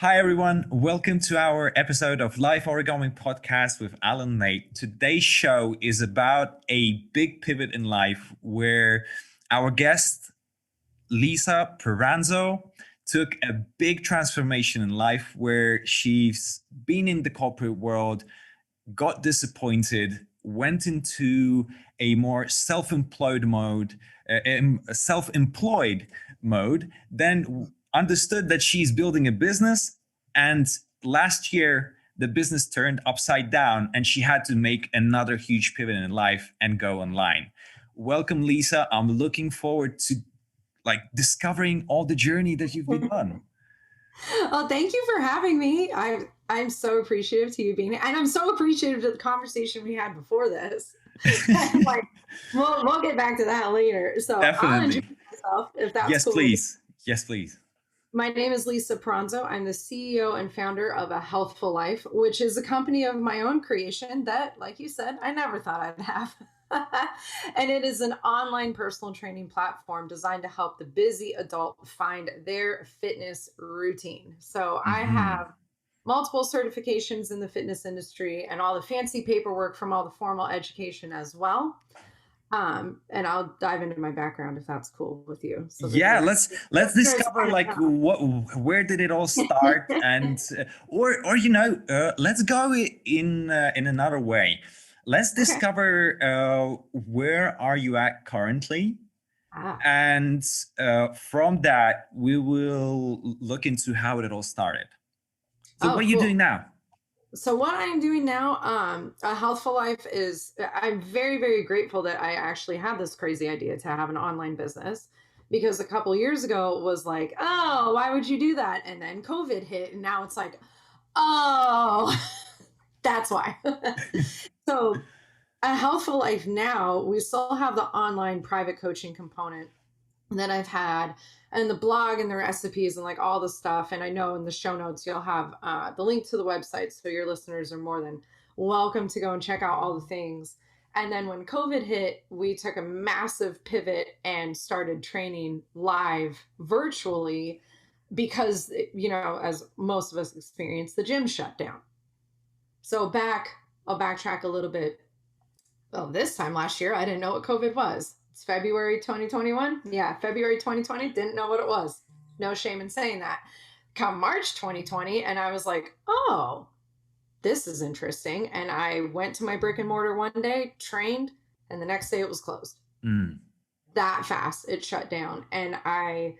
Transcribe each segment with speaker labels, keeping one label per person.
Speaker 1: Hi, everyone. Welcome to our episode of Life Origami podcast with Alen Leit. Today's show is about a big pivot in life where our guest, Lisa Peranzo, took a big transformation in life where she's been in the corporate world, got disappointed, went into a more self-employed mode, then understood that she's building a business. And last year, the business turned upside down and she had to make another huge pivot in life and go online. Welcome, Lisa. I'm looking forward to discovering all the journey that you've been on.
Speaker 2: Well, thank you for having me. I'm so appreciative to you being here, and I'm so appreciative of the conversation we had before this. And like, we'll get back to that later. So I'll
Speaker 1: Definitely.
Speaker 2: introduce myself if that's
Speaker 1: Yes,
Speaker 2: cool with you.
Speaker 1: please. Yes, please.
Speaker 2: My name is Lisa Peranzo. I'm the CEO and founder of a Healthful Life, which is a company of my own creation that, like you said, I never thought I'd have. And it is an online personal training platform designed to help the busy adult find their fitness routine. So I
Speaker 1: Mm-hmm.
Speaker 2: have multiple certifications in the fitness industry and all the fancy paperwork from all the formal education as well. And I'll dive into my background if that's cool with you, so that
Speaker 1: Yeah,
Speaker 2: your
Speaker 1: let's
Speaker 2: listeners
Speaker 1: discover
Speaker 2: kind
Speaker 1: where did it all start,
Speaker 2: of
Speaker 1: and
Speaker 2: know.
Speaker 1: let's go in another way. Let's
Speaker 2: Okay.
Speaker 1: discover where are you at currently,
Speaker 2: Ah.
Speaker 1: and from that we will look into how it all started. So what
Speaker 2: Oh,
Speaker 1: are you doing
Speaker 2: cool.
Speaker 1: now?
Speaker 2: So what I'm doing now, a Healthful Life is, I'm very, very grateful that I actually had this crazy idea to have an online business, because a couple years ago it was like, oh, why would you do that? And then COVID hit, and now it's like, oh, that's why. So a Healthful Life now, we still have the online private coaching component that I've had, and the blog and the recipes and like all the stuff. And I know in the show notes you'll have the link to the website, so your listeners are more than welcome to go and check out all the things. And then when COVID hit, we took a massive pivot and started training live virtually because, as most of us experienced, the gym shut down. So I'll backtrack a little bit. Well, this time last year, I didn't know what COVID was. It's February 2021. Yeah, February 2020, didn't know what it was. No shame in saying that. Come March 2020, and I was like, oh, this is interesting. And I went to my brick and mortar one day, trained, and the next day it was closed.
Speaker 1: Mm.
Speaker 2: That fast, it shut down. And I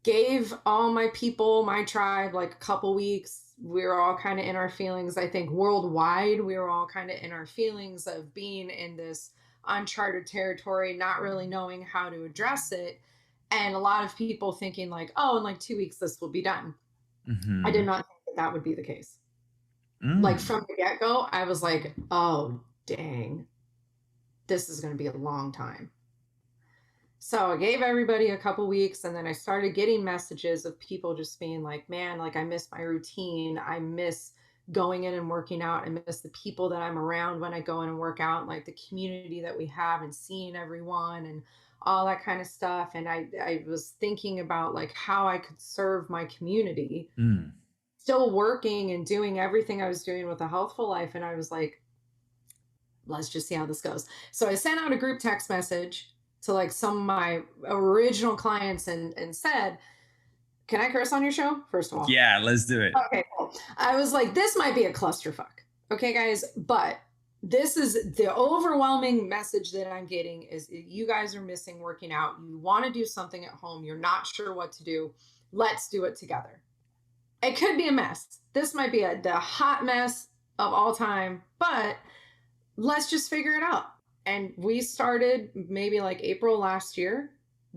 Speaker 2: gave all my people, my tribe, like a couple weeks. We were all kind of in our feelings. I think worldwide, we were all kind of in our feelings of being in this uncharted territory, not really knowing how to address it. And a lot of people thinking, like, oh, in like 2 weeks, this will be done. I did
Speaker 1: Mm-hmm.
Speaker 2: not think that that would be the case. Like
Speaker 1: Mm.
Speaker 2: from the get go, I was like, oh, dang, this is going to be a long time. So I gave everybody a couple weeks, and then I started getting messages of people just being like, man, like I miss my routine. I miss going in and working out. I miss the people that I'm around when I go in and work out, like the community that we have and seeing everyone and all that kind of stuff. And I was thinking about like how I could serve my community,
Speaker 1: Mm.
Speaker 2: still working and doing everything I was doing with a healthful life. And I was like, let's just see how this goes. So I sent out a group text message to like some of my original clients and said, can I curse on your show? First of all.
Speaker 1: Yeah, let's do it.
Speaker 2: Okay, cool. I was like, this might be a clusterfuck. Okay, guys, but this is the overwhelming message that I'm getting is you guys are missing working out. You want to do something at home. You're not sure what to do. Let's do it together. It could be a mess. This might be the hot mess of all time, but let's just figure it out. And we started maybe like April last year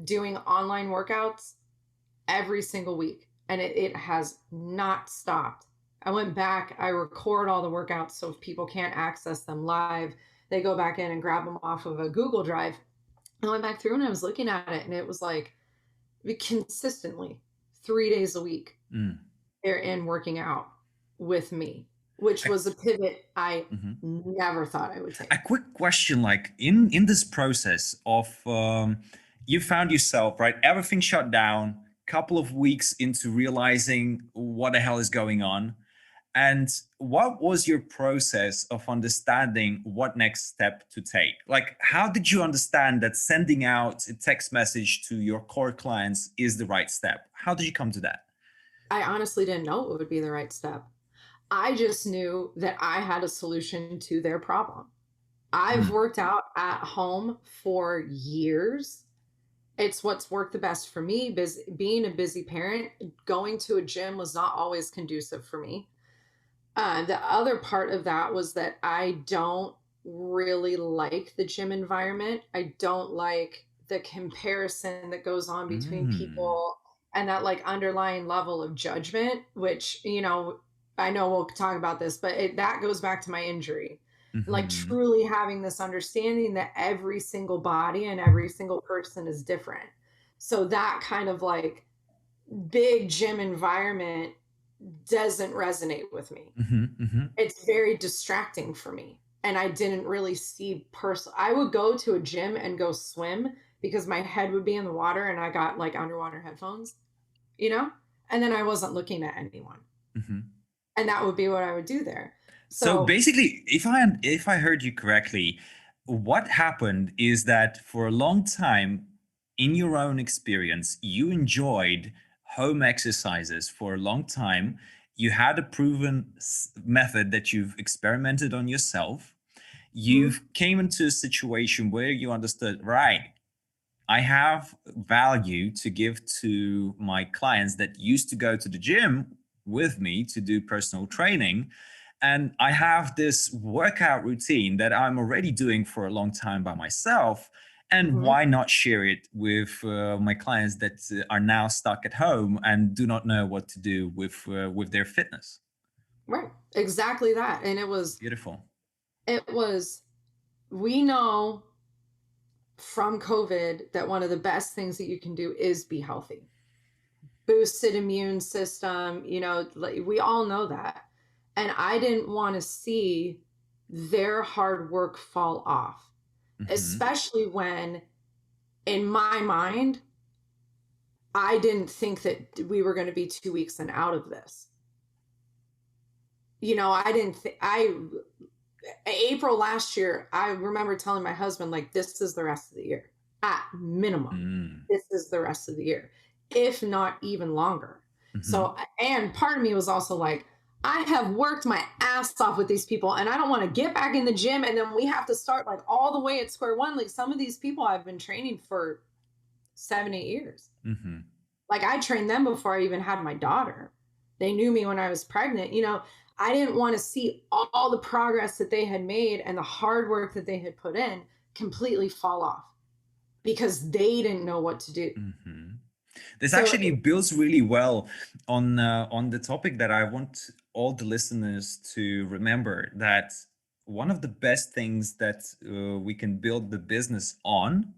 Speaker 2: doing online workouts every single week. And it has not stopped. I went back, I record all the workouts. So if people can't access them live, they go back in and grab them off of a Google Drive. I went back through and I was looking at it, and it was like consistently 3 days a week
Speaker 1: Mm.
Speaker 2: they're in working out with me, which was a pivot I
Speaker 1: Mhm.
Speaker 2: never thought I would
Speaker 1: A
Speaker 2: take.
Speaker 1: quick question, like in this process of you found yourself, right, everything shut down, couple of weeks into realizing what the hell is going on. And what was your process of understanding what next step to take? Like, how did you understand that sending out a text message to your core clients is the right step? How did you come to that?
Speaker 2: I honestly didn't know it would be the right step. I just knew that I had a solution to their problem. I've
Speaker 1: Mm.
Speaker 2: worked out at home for years. It's what's worked the best for me. Being a busy parent, going to a gym was not always conducive for me. The other part of that was that I don't really like the gym environment. I don't like the comparison that goes on between
Speaker 1: Mm.
Speaker 2: people and that like underlying level of judgment, which, I know we'll talk about this, but that goes back to my injury. Like
Speaker 1: Hmm.
Speaker 2: truly having this understanding that every single body and every single person is different. So that kind of like big gym environment doesn't resonate with me.
Speaker 1: Hmm. Hmm.
Speaker 2: It's very distracting for me. And I didn't really see I would go to a gym and go swim because my head would be in the water and I got like underwater headphones, you know? And then I wasn't looking at anyone.
Speaker 1: Hmm.
Speaker 2: And that would be what I would do there.
Speaker 1: So
Speaker 2: So,
Speaker 1: basically, if I heard you correctly, what happened is that for a long time, in your own experience, you enjoyed home exercises for a long time. You had a proven method that you've experimented on yourself.
Speaker 2: mhm,
Speaker 1: You've came into a situation where you understood, right, I have value to give to my clients that used to go to the gym with me to do personal training. And I have this workout routine that I'm already doing for a long time by myself. And
Speaker 2: mhm,
Speaker 1: why not share it with my clients that are now stuck at home and do not know what to do with their fitness?
Speaker 2: right. Exactly that. And
Speaker 1: Beautiful.
Speaker 2: it was, we know from COVID that one of the best things that you can do is be healthy. Boosted immune system, like, we all know that. And I didn't want to see their hard work fall off,
Speaker 1: Hmm.
Speaker 2: especially when, in my mind, I didn't think that we were going to be 2 weeks and out of this. I didn't think, April last year, I remember telling my husband, like, this is the rest of the year. At minimum,
Speaker 1: Mm.
Speaker 2: this is the rest of the year, if not even longer.
Speaker 1: Hmm.
Speaker 2: So, and part of me was also like, I have worked my ass off with these people and I don't want to get back in the gym. And then we have to start like all the way at square one. Like some of these people I've been training for 7, 8 years.
Speaker 1: Hmm.
Speaker 2: Like I trained them before I even had my daughter. They knew me when I was pregnant. I didn't want to see all the progress that they had made and the hard work that they had put in completely fall off because they didn't know what to do.
Speaker 1: Hmm. This
Speaker 2: So,
Speaker 1: actually builds really well on the topic that I want all the listeners to remember, that one of the best things that we can build the business on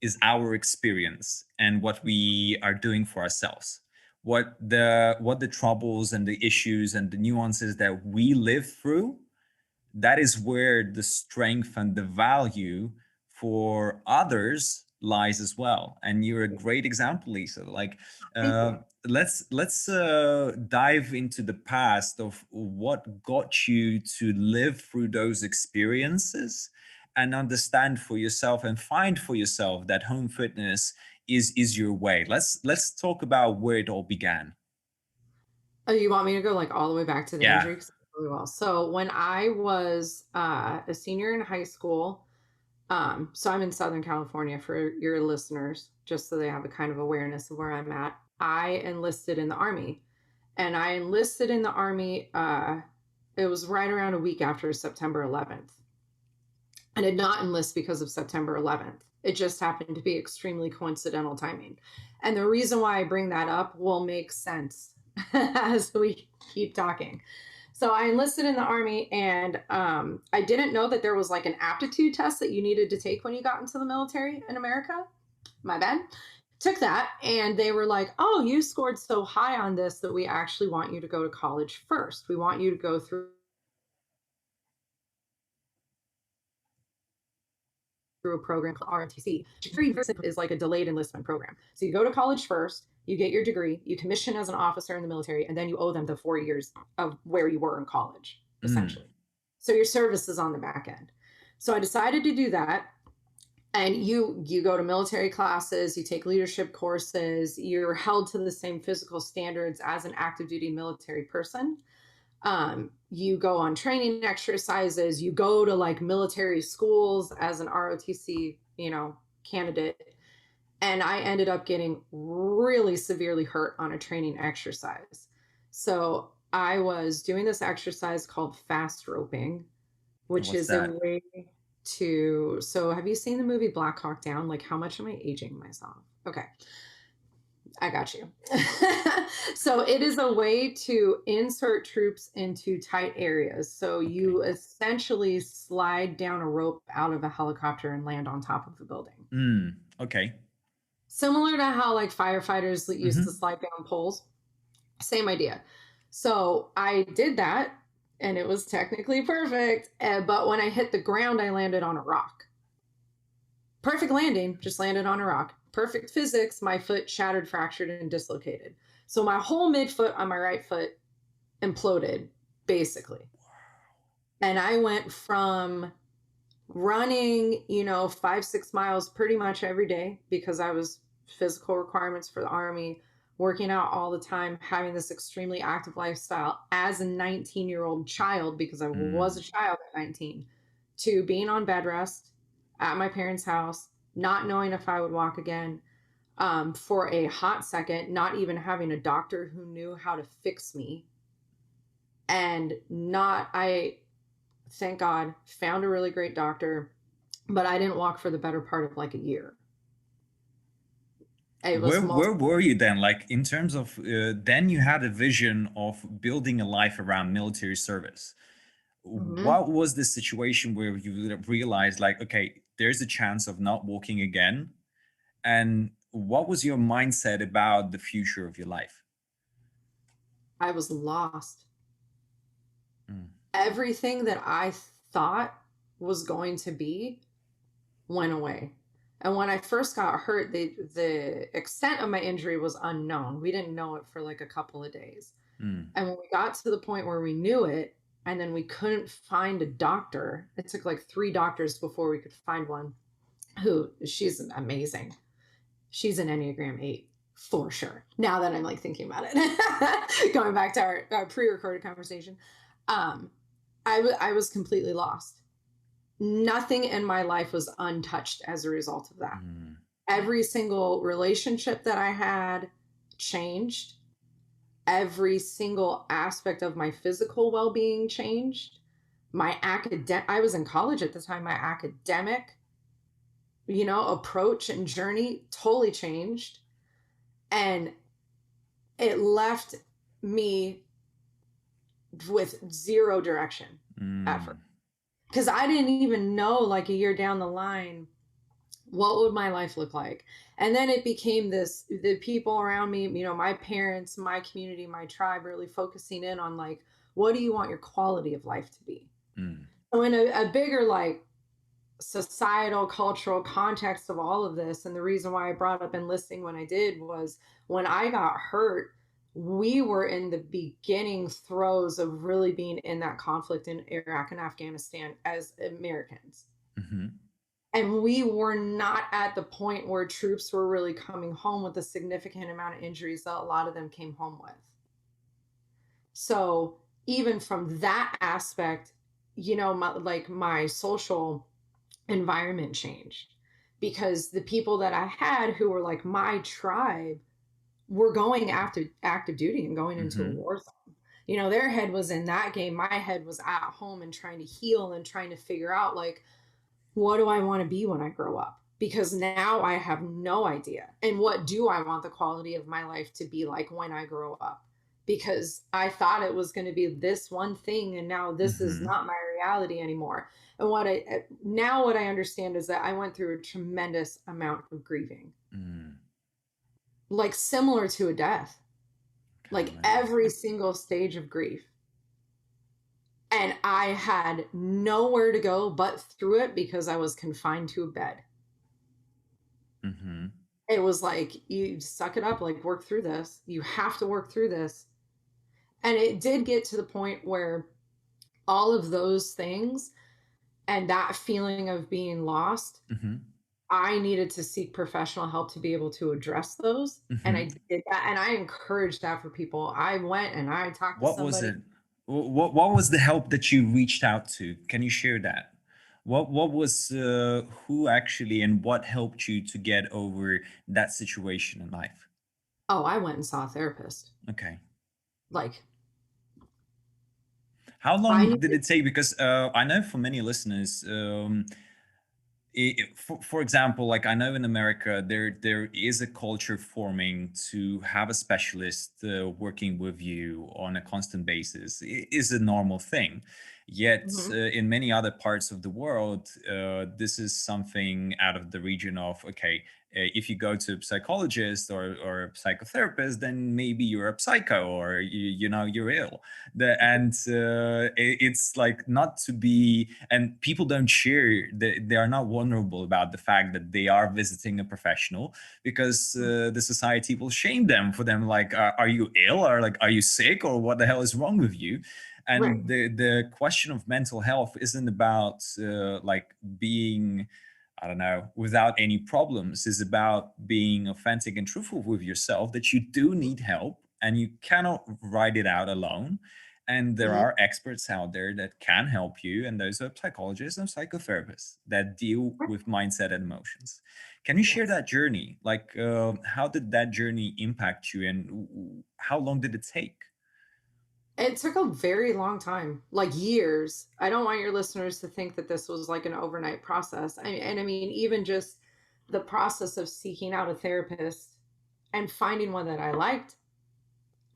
Speaker 1: is our experience and what we are doing for ourselves. What the troubles and the issues and the nuances that we live through, that is where the strength and the value for others lies as well. And you're a great example, Lisa. Like,
Speaker 2: thank
Speaker 1: uh,
Speaker 2: you.
Speaker 1: let's dive into the past of what got you to live through those experiences and understand for yourself and find for yourself that home fitness is your way. Let's talk about where it all began.
Speaker 2: Oh, you want me to go like all the way back to the
Speaker 1: Yeah.
Speaker 2: injury? 'Cause really well. So when I was a senior in high school, so I'm in Southern California for your listeners, just so they have a kind of awareness of where I'm at. I enlisted in the Army, and I enlisted in the Army. It was right around a week after September 11th. I did not enlist because of September 11th. It just happened to be extremely coincidental timing. And the reason why I bring that up will make sense as we keep talking. So I enlisted in the Army, and I didn't know that there was like an aptitude test that you needed to take when you got into the military in America. My bad. Took that, and they were like, oh, you scored so high on this that we actually want you to go to college first. We want you to go through a program called ROTC. Is like a delayed enlistment program. So you go to college first, you get your degree, you commission as an officer in the military, and then you owe them the 4 years of where you were in college,
Speaker 1: Mm.
Speaker 2: essentially. So your service is on the back end. So I decided to do that. And you go to military classes, you take leadership courses, you're held to the same physical standards as an active duty military person. You go on training exercises, you go to like military schools as an ROTC, candidate. And I ended up getting really severely hurt on a training exercise. So I was doing this exercise called fast roping, which
Speaker 1: What's
Speaker 2: is a
Speaker 1: that?
Speaker 2: way so have you seen the movie Black Hawk Down? Like, how much am I aging myself? Okay, I got you. So it is a way to insert troops into tight areas. So
Speaker 1: Okay.
Speaker 2: you essentially slide down a rope out of a helicopter and land on top of the building.
Speaker 1: Okay.
Speaker 2: Similar to how like firefighters used to
Speaker 1: Hmm.
Speaker 2: slide down poles, same idea. So I did that and it was technically perfect. But when I hit the ground, I landed on a rock. Perfect landing, just landed on a rock. Perfect physics, my foot shattered, fractured, and dislocated. So my whole midfoot on my right foot imploded, basically. And I went from running, 5, 6 miles pretty much every day because I was physical requirements for the Army, working out all the time, having this extremely active lifestyle as a 19-year-old child, because I was a
Speaker 1: Mm.
Speaker 2: child at 19, to being on bed rest at my parents' house, not knowing if I would walk again, for a hot second, not even having a doctor who knew how to fix me. And I thank God, found a really great doctor, but I didn't walk for the better part of like a year. It was
Speaker 1: Where
Speaker 2: most.
Speaker 1: were you then? Like in terms of then you had a vision of building a life around military service.
Speaker 2: Mhm.
Speaker 1: What was the situation where you realized like, okay, there's a chance of not walking again? And what was your mindset about the future of your life?
Speaker 2: I was lost.
Speaker 1: Mm.
Speaker 2: Everything that I thought was going to be went away. And when I first got hurt, the extent of my injury was unknown. We didn't know it for like a couple of days.
Speaker 1: Mm.
Speaker 2: And when we got to the point where we knew it, and then we couldn't find a doctor, it took like 3 doctors before we could find one who she's amazing. She's an Enneagram 8 for sure. Now that I'm like thinking about it, going back to our pre-recorded conversation, um, I was completely lost. Nothing in my life was untouched as a result of that.
Speaker 1: Mm.
Speaker 2: Every single relationship that I had changed. Every single aspect of my physical well-being changed. I was in college at the time. My academic, approach and journey totally changed. And it left me with zero direction at first.
Speaker 1: Mm.
Speaker 2: Because I didn't even know, like a year down the line, what would my life look like. And then it became the people around me, my parents, my community, my tribe, really focusing in on like, what do you want your quality of life to be?
Speaker 1: Mm.
Speaker 2: So in a bigger like societal cultural context of all of this, and the reason why I brought up enlisting when I did was when I got hurt, we were in the beginning throes of really being in that conflict in Iraq and Afghanistan as Americans.
Speaker 1: Mhm.
Speaker 2: And we were not at the point where troops were really coming home with a significant amount of injuries that a lot of them came home with. So even from that aspect, my social environment changed because the people that I had who were like my tribe were going after active duty and going into a
Speaker 1: Mhm.
Speaker 2: war zone. Their head was in that game. My head was at home and trying to heal and trying to figure out like, what do I want to be when I grow up? Because now I have no idea. And what do I want the quality of my life to be like when I grow up? Because I thought it was going to be this one thing, and now this is
Speaker 1: Mhm.
Speaker 2: not my reality anymore. And what I understand is that I went through a tremendous amount of grieving,
Speaker 1: Mm.
Speaker 2: like similar to a death,
Speaker 1: Can
Speaker 2: like
Speaker 1: imagine.
Speaker 2: every single stage of grief. And I had nowhere to go but through it because I was confined to a bed.
Speaker 1: Mhm.
Speaker 2: It was like, you suck it up, like, work through this. You have to work through this. And it did get to the point where all of those things and that feeling of being lost,
Speaker 1: Hmm.
Speaker 2: I needed to seek professional help to be able to address those. And
Speaker 1: Hmm.
Speaker 2: I did that. And I encourage that for people. I went and I talked to
Speaker 1: What was
Speaker 2: somebody.
Speaker 1: it? What was the help that you reached out to? Can you share that? What was who actually and what helped you to get over that situation in life?
Speaker 2: Oh, I went and saw a therapist.
Speaker 1: Okay.
Speaker 2: Like,
Speaker 1: How
Speaker 2: I
Speaker 1: long did
Speaker 2: needed.
Speaker 1: it take? Because I know for many listeners, for example, like I know in America, there is a culture forming to have a specialist working with you on a constant basis. It is a normal thing. Yet
Speaker 2: Mhm.
Speaker 1: in many other parts of the world, this is something out of the region of okay. If you go to a psychologist or a psychotherapist, then maybe you're a psycho or you know you're ill. And it's like not to be, and people don't share, they are not vulnerable about the fact that they are visiting a professional because the society will shame them for them like are you ill or like are you sick or what the hell is wrong with you.
Speaker 2: Right.
Speaker 1: And the question of mental health isn't about like being, I don't know, without any problems. Is about being authentic and truthful with yourself that you do need help and you cannot write it out alone. And there
Speaker 2: Mhm.
Speaker 1: are experts out there that can help you, and those are psychologists and psychotherapists that deal
Speaker 2: Right.
Speaker 1: with mindset and emotions. Can you share
Speaker 2: Yes.
Speaker 1: that journey? Like, how did that journey impact you, and how long did it take?
Speaker 2: It took a very long time, like years. I don't want your listeners to think that this was like an overnight process. And I mean, even just the process of seeking out a therapist and finding one that I liked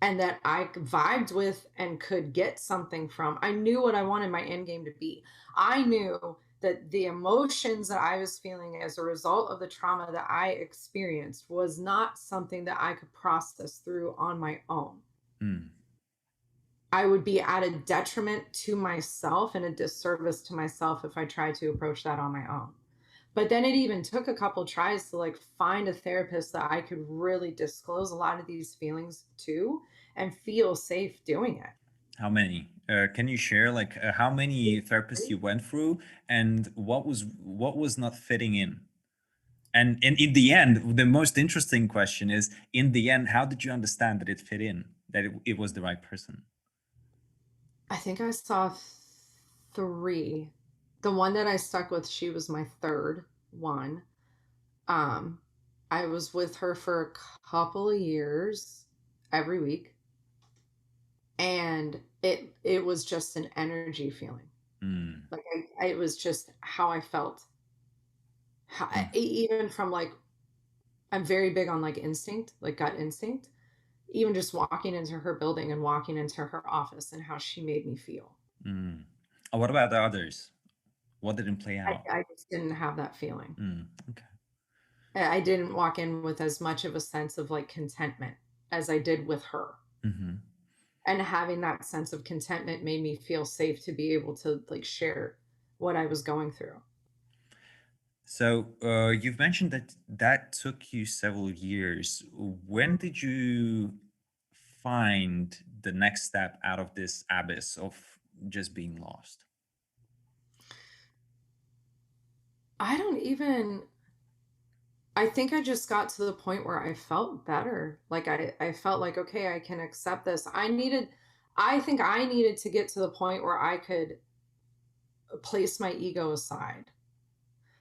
Speaker 2: and that I vibed with and could get something from. I knew what I wanted my end game to be. I knew that the emotions that I was feeling as a result of the trauma that I experienced was not something that I could process through on my own.
Speaker 1: Mm.
Speaker 2: I would be at a detriment to myself and a disservice to myself if I tried to approach that on my own. But then it even took a couple tries to like find a therapist that I could really disclose a lot of these feelings to and feel safe doing it.
Speaker 1: How many? Can you share like how many therapists you went through, and what was not fitting in? And in the end, the most interesting question is, in the end, how did you understand that it fit in, that it was the right person?
Speaker 2: I think I saw three. The one that I stuck with, she was my third one. Um, I was with her for a couple of years every week, and it was just an energy feeling.
Speaker 1: Mm,
Speaker 2: Like it was just how I felt.
Speaker 1: mm,
Speaker 2: Even from like, I'm very big on like instinct, like gut instinct. Even just walking into her building and walking into her office and how she made me feel.
Speaker 1: mm. What about the others? What didn't play out?
Speaker 2: I just didn't have that feeling.
Speaker 1: Mm, okay.
Speaker 2: I didn't walk in with as much of a sense of like contentment as I did with her.
Speaker 1: Hmm.
Speaker 2: And having that sense of contentment made me feel safe to be able to like share what I was going through.
Speaker 1: So you've mentioned that that took you several years. When did you find the next step out of this abyss of just being lost?
Speaker 2: I don't even, I think I just got to the point where I felt better. Like I felt like, okay, I can accept this. I think I needed to get to the point where I could place my ego aside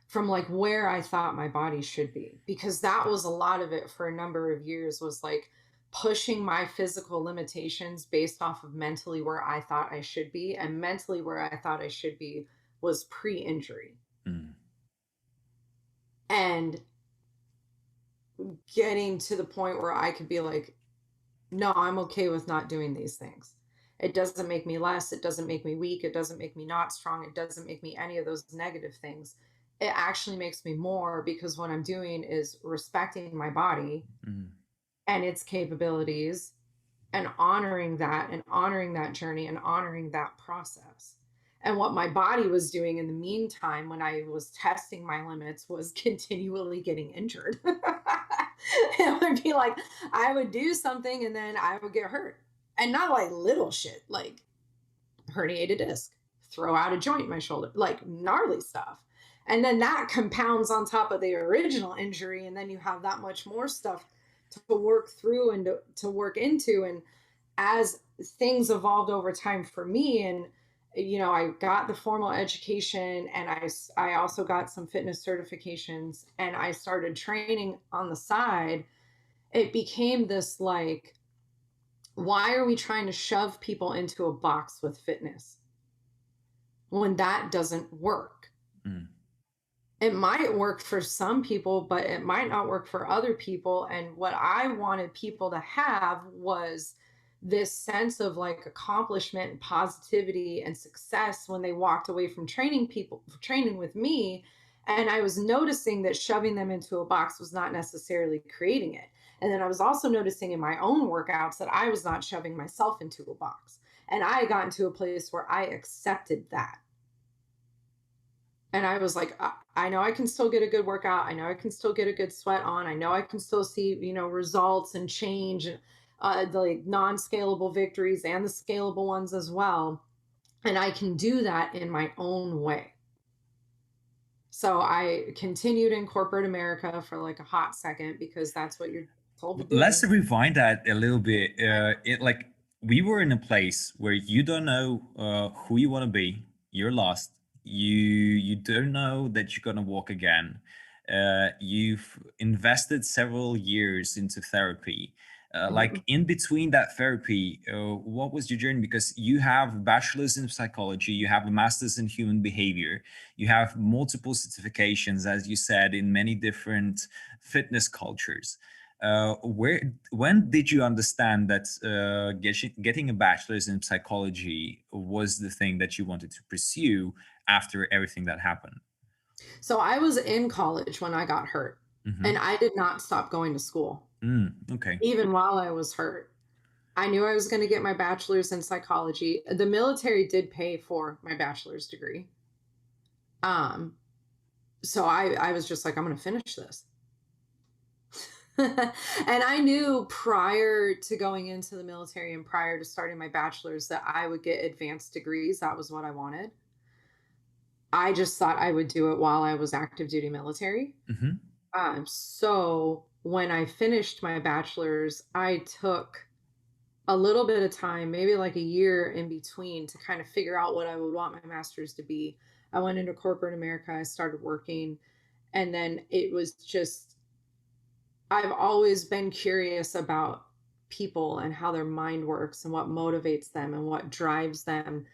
Speaker 2: from like where I thought my body should be, because that was a lot of it for a number of years, was like pushing my physical limitations based off of mentally where I thought I should be, and mentally where I thought I should be was pre-injury.
Speaker 1: Mm,
Speaker 2: And getting to the point where I could be like, no, I'm okay with not doing these things. It doesn't make me less. It doesn't make me weak. It doesn't make me not strong. It doesn't make me any of those negative things. It actually makes me more, because what I'm doing is respecting my body
Speaker 1: mm.
Speaker 2: and its capabilities and honoring that journey and honoring that process. And what my body was doing in the meantime when I was testing my limits was continually getting injured. It would be like I would do something and then I would get hurt. And not like little shit, like herniated disc, throw out a joint in my shoulder, like gnarly stuff. And then that compounds on top of the original injury. And then you have that much more stuff to work through and to work into. And as things evolved over time for me, and I got the formal education, and I also got some fitness certifications, and I started training on the side. It became this like, why are we trying to shove people into a box with fitness when that doesn't work?
Speaker 1: Mm.
Speaker 2: It might work for some people, but it might not work for other people. And what I wanted people to have was this sense of like accomplishment and positivity and success when they walked away from training with me. And I was noticing that shoving them into a box was not necessarily creating it. And then I was also noticing in my own workouts that I was not shoving myself into a box. And I got into a place where I accepted that. And I was like, I know I can still get a good workout. I know I can still get a good sweat on. I know I can still see, results and change, and the like non-scalable victories and the scalable ones as well. And I can do that in my own way. So I continued in corporate America for like a hot second because that's what you're told to
Speaker 1: Let's
Speaker 2: do.
Speaker 1: rewind that a little bit. Like we were in a place where you don't know who you want to be. You're lost. You don't know that you're gonna walk again. You've invested several years into therapy. Like
Speaker 2: Mhm.
Speaker 1: in between that therapy, what was your journey? Because you have a bachelor's in psychology, you have a master's in human behavior, you have multiple certifications, as you said, in many different fitness cultures. Where when did you understand that getting a bachelor's in psychology was the thing that you wanted to pursue after everything that happened?
Speaker 2: So I was in college when I got hurt, and
Speaker 1: Mm-hmm.
Speaker 2: I did not stop going to school,
Speaker 1: Okay.
Speaker 2: even while I was hurt. I knew I was going to get my bachelor's in psychology. The military did pay for my bachelor's degree. Um, so I was just like, I'm going to finish this. And I knew prior to going into the military and prior to starting my bachelor's that I would get advanced degrees. That was what I wanted. I just thought I would do it while I was active duty military.
Speaker 1: Mm-hmm.
Speaker 2: So when I finished my bachelor's, I took a little bit of time, maybe like a year in between, to kind of figure out what I would want my master's to be. I went into corporate America, I started working, and then it was just, I've always been curious about people and how their mind works and what motivates them and what drives them.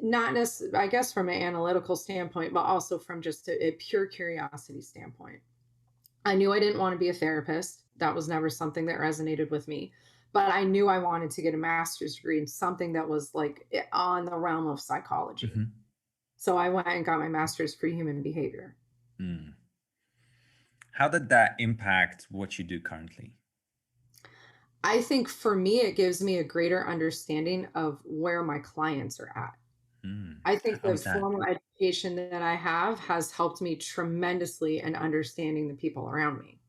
Speaker 2: Not necessarily, I guess, from an analytical standpoint, but also from just a pure curiosity standpoint. I knew I didn't want to be a therapist. That was never something that resonated with me. But I knew I wanted to get a master's degree in something that was like on the realm of psychology.
Speaker 1: Mm-hmm.
Speaker 2: So I went and got my master's for human behavior.
Speaker 1: Mm. How did that impact what you do currently?
Speaker 2: I think for me, it gives me a greater understanding of where my clients are at. I think
Speaker 1: How
Speaker 2: the
Speaker 1: is that?
Speaker 2: formal education that I have has helped me tremendously in understanding the people around me.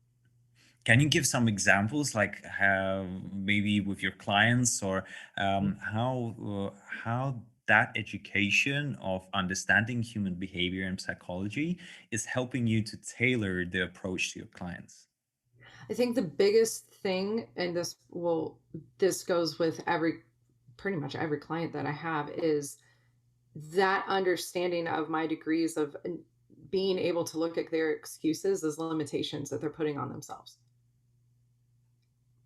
Speaker 1: Can you give some examples, like how maybe with your clients, or how that education of understanding human behavior and psychology is helping you to tailor the approach to your clients?
Speaker 2: I think the biggest thing, and this goes with pretty much every client that I have, is that understanding of my degrees of being able to look at their excuses as limitations that they're putting on themselves.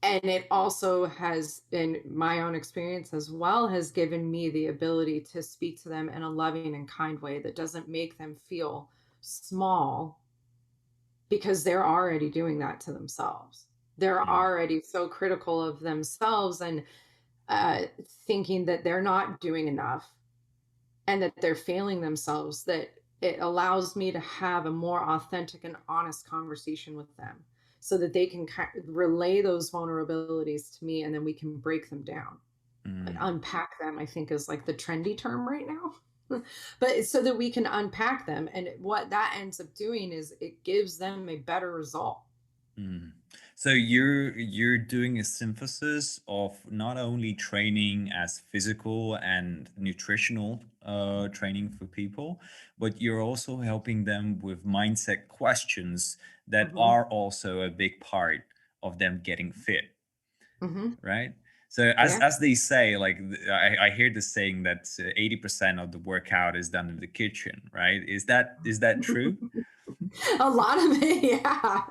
Speaker 2: And it also has, in my own experience as well, has given me the ability to speak to them in a loving and kind way that doesn't make them feel small, because they're already doing that to themselves. They're
Speaker 1: Mm,
Speaker 2: already so critical of themselves and thinking that they're not doing enough and that they're failing themselves, that it allows me to have a more authentic and honest conversation with them so that they can relay those vulnerabilities to me, and then we can break them down. Like
Speaker 1: mm,
Speaker 2: unpack them, I think, is like the trendy term right now. But so that we can unpack them, and what that ends up doing is it gives them a better result.
Speaker 1: mm. So you're doing a synthesis of not only training as physical and nutritional training for people, but you're also helping them with mindset questions that
Speaker 2: Hmm.
Speaker 1: are also a big part of them getting fit,
Speaker 2: Hmm.
Speaker 1: right? So
Speaker 2: Yeah.
Speaker 1: as they say, like I hear the saying that 80% of the workout is done in the kitchen, right? Is that true?
Speaker 2: A lot of it, yeah.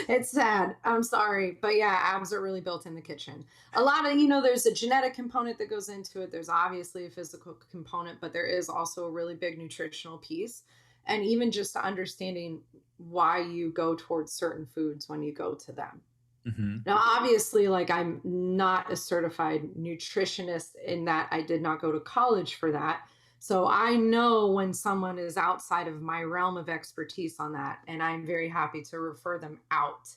Speaker 2: It's sad. I'm sorry. But yeah, abs are really built in the kitchen. A lot of, there's a genetic component that goes into it. There's obviously a physical component, but there is also a really big nutritional piece. And even just understanding why you go towards certain foods when you go to them.
Speaker 1: Hmm.
Speaker 2: Now, obviously, like I'm not a certified nutritionist in that I did not go to college for that. So I know when someone is outside of my realm of expertise on that, and I'm very happy to refer them out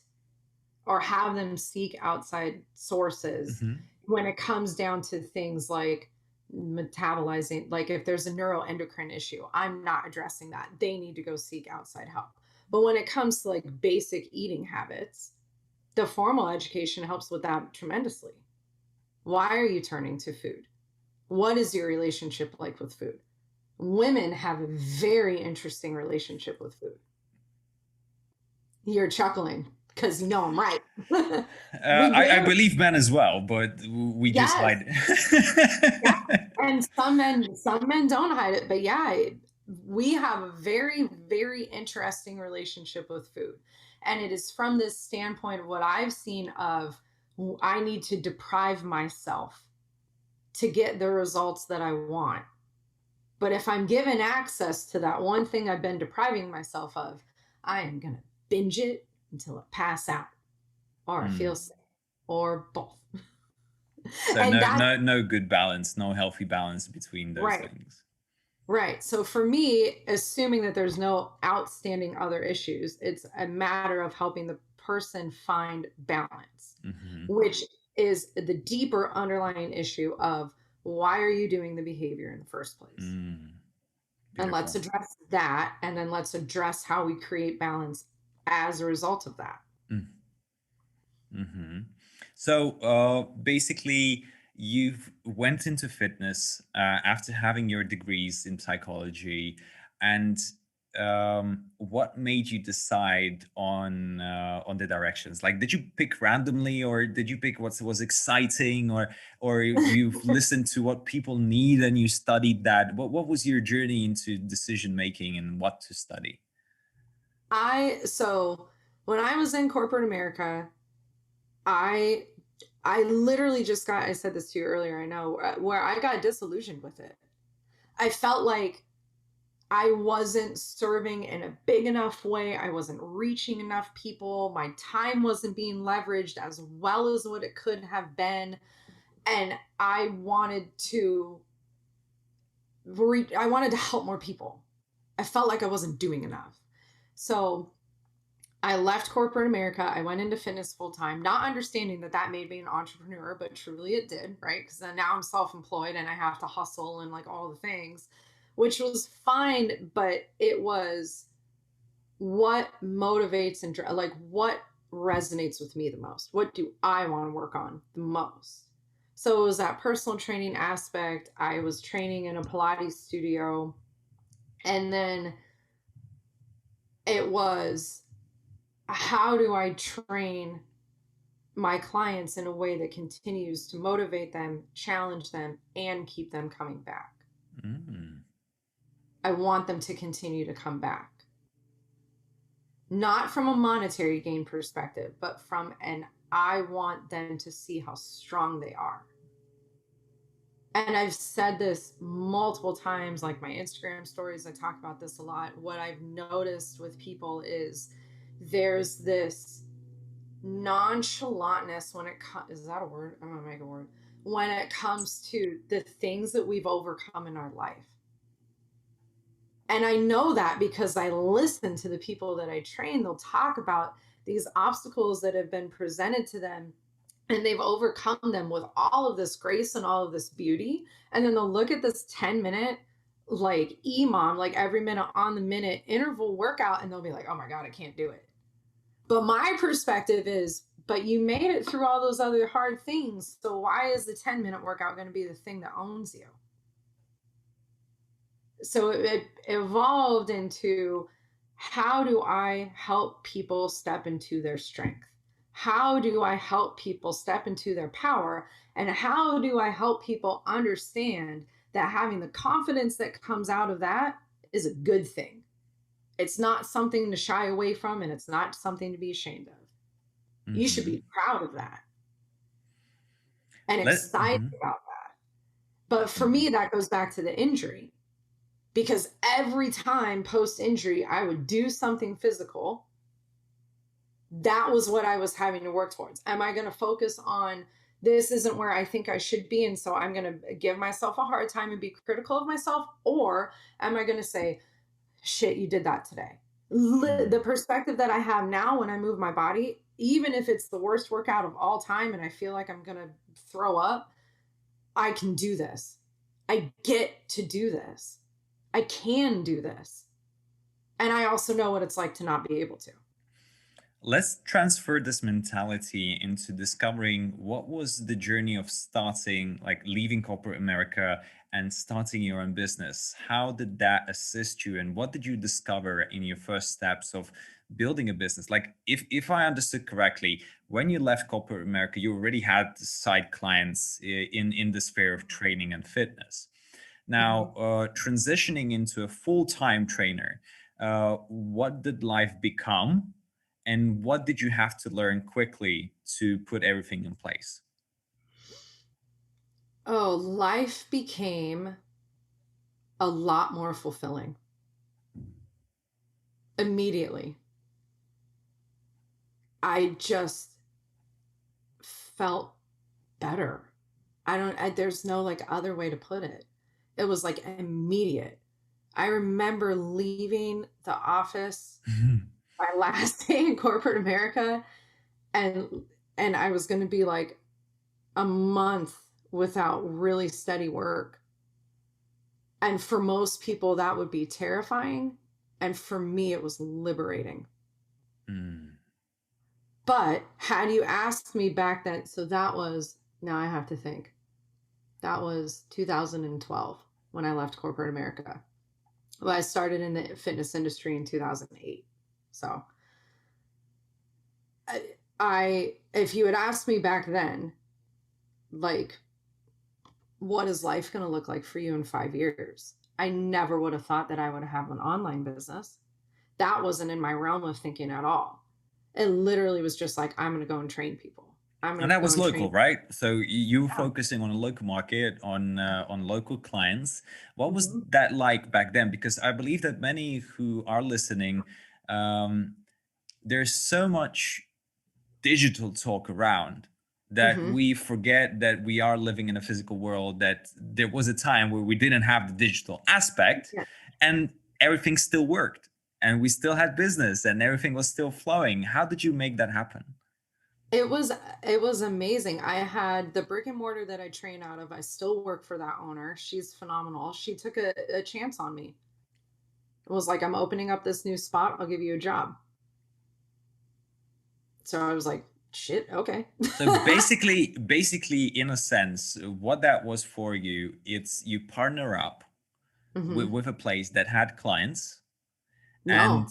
Speaker 2: or have them seek outside sources
Speaker 1: Hmm.
Speaker 2: when it comes down to things like metabolizing. Like if there's a neuroendocrine issue, I'm not addressing that. They need to go seek outside help. But when it comes to like basic eating habits, the formal education helps with that tremendously. Why are you turning to food? What is your relationship like with food? Women have a very interesting relationship with food. You're chuckling because you know I'm right. We
Speaker 1: I
Speaker 2: very,
Speaker 1: believe men as well, but we just
Speaker 2: yes,
Speaker 1: hide.
Speaker 2: yeah. And some men don't hide it, but yeah, we have a very, very interesting relationship with food. And it is from this standpoint of what I've seen of I need to deprive myself to get the results that I want. But if I'm given access to that one thing I've been depriving myself of, I am going to binge it until I pass out or I feel
Speaker 1: Hmm.
Speaker 2: sick or both.
Speaker 1: So
Speaker 2: And
Speaker 1: no
Speaker 2: that's
Speaker 1: no good balance, no healthy balance between those
Speaker 2: right.
Speaker 1: things.
Speaker 2: Right. So for me, assuming that there's no outstanding other issues, it's a matter of helping the person find balance,
Speaker 1: Hmm.
Speaker 2: which is the deeper underlying issue of why are you doing the behavior in the first place?
Speaker 1: Mm,
Speaker 2: And let's
Speaker 1: beautiful.
Speaker 2: address that. And then let's address how we create balance as a result of that.
Speaker 1: Mm-hmm. So basically, you've went into fitness after having your degrees in psychology, and what made you decide on the directions? Like, did you pick randomly, or did you pick what was exciting, or you've listened to what people need and you studied that? What was your journey into decision making and what to study?
Speaker 2: So when I was in corporate America, I I literally just got, I said this to you earlier, I know, where I got disillusioned with it. I felt like I wasn't serving in a big enough way. I wasn't reaching enough people. My time wasn't being leveraged as well as what it could have been. And I wanted to help more people. I felt like I wasn't doing enough. So I left corporate America. I went into fitness full time, not understanding that that made me an entrepreneur, but truly it did, right? Because then now I'm self employed and I have to hustle and like all the things, which was fine. But it was what motivates and like what resonates with me the most? What do I want to work on the most? So it was that personal training aspect. I was training in a Pilates studio. And then it was, how do I train my clients in a way that continues to motivate them, challenge them, and keep them coming back?
Speaker 1: Mm,
Speaker 2: I want them to continue to come back, not from a monetary gain perspective, but from an I want them to see how strong they are. And I've said this multiple times, like my Instagram stories, I talk about this a lot. What I've noticed with people is there's this nonchalantness when it comes, is that a word? I'm gonna make a word. When it comes to the things that we've overcome in our life. And I know that because I listen to the people that I train. They'll talk about these obstacles that have been presented to them and they've overcome them with all of this grace and all of this beauty. And then they'll look at this 10-minute like EMOM, like every minute on the minute interval workout, and they'll be like, oh my God, I can't do it. But my perspective is but you made it through all those other hard things. So why is the 10-minute workout going to be the thing that owns you? So it evolved into, how do I help people step into their strength? How do I help people step into their power? And how do I help people understand that having the confidence that comes out of that is a good thing? It's not something to shy away from, and it's not something to be ashamed of. You should
Speaker 1: Mm-hmm.
Speaker 2: be proud of that and excited
Speaker 1: Mm-hmm.
Speaker 2: about that. But for
Speaker 1: Mm-hmm.
Speaker 2: me, that goes back to the injury, because every time post injury, I would do something physical. That was what I was having to work towards. Am I going to focus on, this isn't where I think I should be, and so I'm going to give myself a hard time and be critical of myself? Or am I going to say, shit, you did that today? The perspective that I have now when I move my body, even if it's the worst workout of all time and I feel like I'm going to throw up, I can do this. I get to do this. I can do this. And I also know what it's like to not be able to.
Speaker 1: Let's transfer this mentality into discovering what was the journey of starting, like leaving corporate America and starting your own business. How did that assist you, and what did you discover in your first steps of building a business? Like, if I understood correctly, when you left corporate America, you already had side clients in the sphere of training and fitness. Now,
Speaker 2: Mhm.
Speaker 1: transitioning into a full-time trainer, what did life become? And what did you have to learn quickly to put everything in place?
Speaker 2: Oh, life became a lot more fulfilling immediately. I just felt better. There's no like other way to put it. It was like immediate. I remember leaving the office my last day in corporate America, and I was going to be like a month without really steady work. And for most people that would be terrifying, and for me it was liberating.
Speaker 1: Mm.
Speaker 2: But had you asked me back then, so that was, now I have to think, that was 2012 when I left corporate America. Well, I started in the fitness industry in 2008. So if you had asked me back then, like, what is life going to look like for you in 5 years? I never would have thought that I would have an online business. That wasn't in my realm of thinking at all. It literally was just like, I'm going to go and train people. I'm
Speaker 1: And
Speaker 2: going to
Speaker 1: that
Speaker 2: go
Speaker 1: was
Speaker 2: and train.
Speaker 1: local, right? So you were
Speaker 2: Yeah.
Speaker 1: focusing on a local market, on local clients. What was
Speaker 2: Mm-hmm.
Speaker 1: that like back then? Because I believe that many who are listening, um, there's so much digital talk around that
Speaker 2: Mm-hmm.
Speaker 1: we forget that we are living in a physical world, that there was a time where we didn't have the digital aspect
Speaker 2: Yeah.
Speaker 1: and everything still worked and we still had business and everything was still flowing. How did you make that happen?
Speaker 2: It was it was amazing. I had the brick and mortar that I train out of. I still work for that owner. She's phenomenal. She took a chance on me. It was like, I'm opening up this new spot. I'll give you a job. So I was like, shit, okay.
Speaker 1: So basically in a sense, what that was for you, it's you partner up
Speaker 2: Hmm.
Speaker 1: with a place that had clients. And
Speaker 2: No,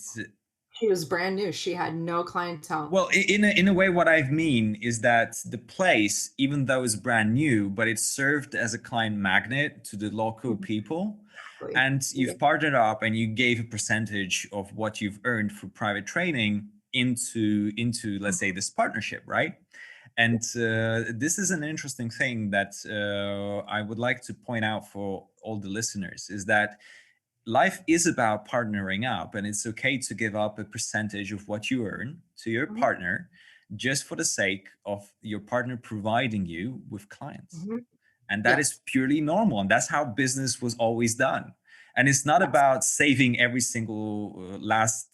Speaker 2: she was brand new. She had no clientele.
Speaker 1: well, in a way, what I mean is that the place, even though it's brand new, but it served as a client magnet to the local people.
Speaker 2: Exactly.
Speaker 1: And
Speaker 2: Yeah.
Speaker 1: you've partnered up and you gave a percentage of what you've earned for private training into let's say this partnership, right? And this is an interesting thing that I would like to point out for all the listeners is that life is about partnering up, and it's okay to give up a percentage of what you earn to your
Speaker 2: Mhm.
Speaker 1: partner just for the sake of your partner providing you with clients.
Speaker 2: Mhm.
Speaker 1: And that is
Speaker 2: Yes.
Speaker 1: purely normal, and that's how business was always done. And it's not
Speaker 2: Yes.
Speaker 1: about saving every single last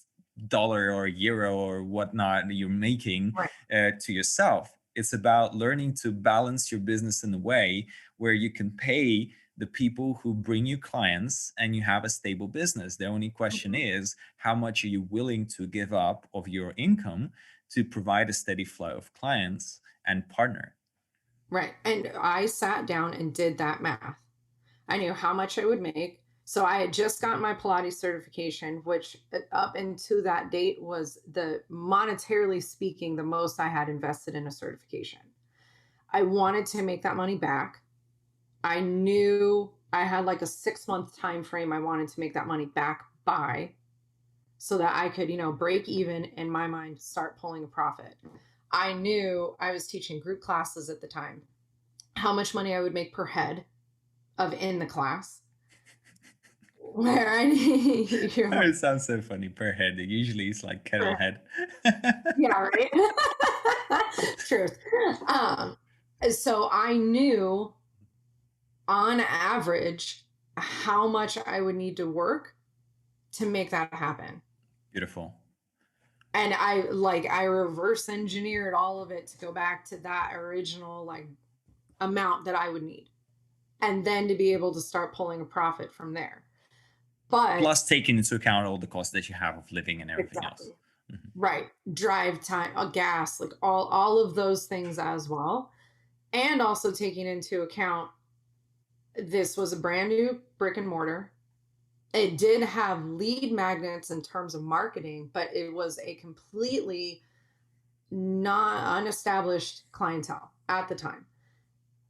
Speaker 1: dollar or euro or whatnot you're making
Speaker 2: Right.
Speaker 1: to yourself. It's about learning to balance your business in a way where you can pay the people who bring you clients and you have a stable business. The only question
Speaker 2: Mhm.
Speaker 1: is, how much are you willing to give up of your income to provide a steady flow of clients and partner.
Speaker 2: Right. And I sat down and did that math. I knew how much I would make. So I had just gotten my Pilates certification, which up into that date was the monetarily speaking, the most I had invested in a certification. I wanted to make that money back. I knew I had like a 6-month time frame I wanted to make that money back by, so that I could, break even in my mind, start pulling a profit. I knew I was teaching group classes at the time, how much money I would make per head of in the class. Where I you're like,
Speaker 1: It sounds so funny per head. Usually it's like kettle head.
Speaker 2: yeah, right. Truth. So I knew on average how much I would need to work to make that happen.
Speaker 1: Beautiful.
Speaker 2: And I reverse engineered all of it to go back to that original like amount that I would need, and then to be able to start pulling a profit from there. But
Speaker 1: plus taking into account all the costs that you have of living and everything
Speaker 2: exactly.
Speaker 1: else. Mm-hmm.
Speaker 2: Right, drive time, gas, like all of those things as well, and also taking into account this was a brand new brick and mortar. It did have lead magnets in terms of marketing, but it was a completely not unestablished clientele at the time.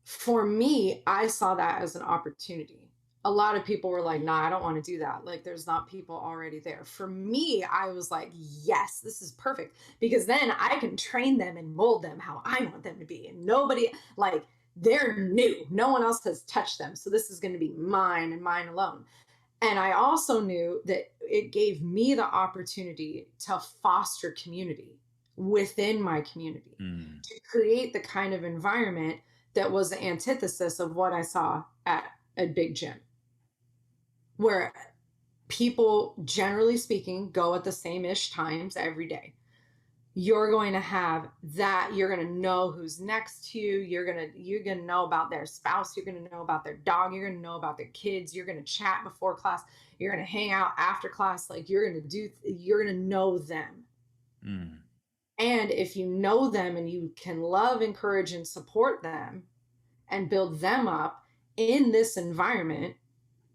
Speaker 2: For me, I saw that as an opportunity. A lot of people were like, nah, I don't want to do that. Like, there's not people already there. For me, I was like, yes, this is perfect, because then I can train them and mold them how I want them to be. And nobody, like, they're new. No one else has touched them. So this is going to be mine and mine alone. And I also knew that it gave me the opportunity to foster community within my community, to create the kind of environment that was the antithesis of what I saw at a big gym, where people, generally speaking, go at the same-ish times every day. You're going to have that. You're going to know who's next to you. You're going to know about their spouse. You're going to know about their dog. You're going to know about their kids. You're going to chat before class. You're going to hang out after class. Like, you're going to know them. And if you know them and you can love, encourage, and support them and build them up in this environment,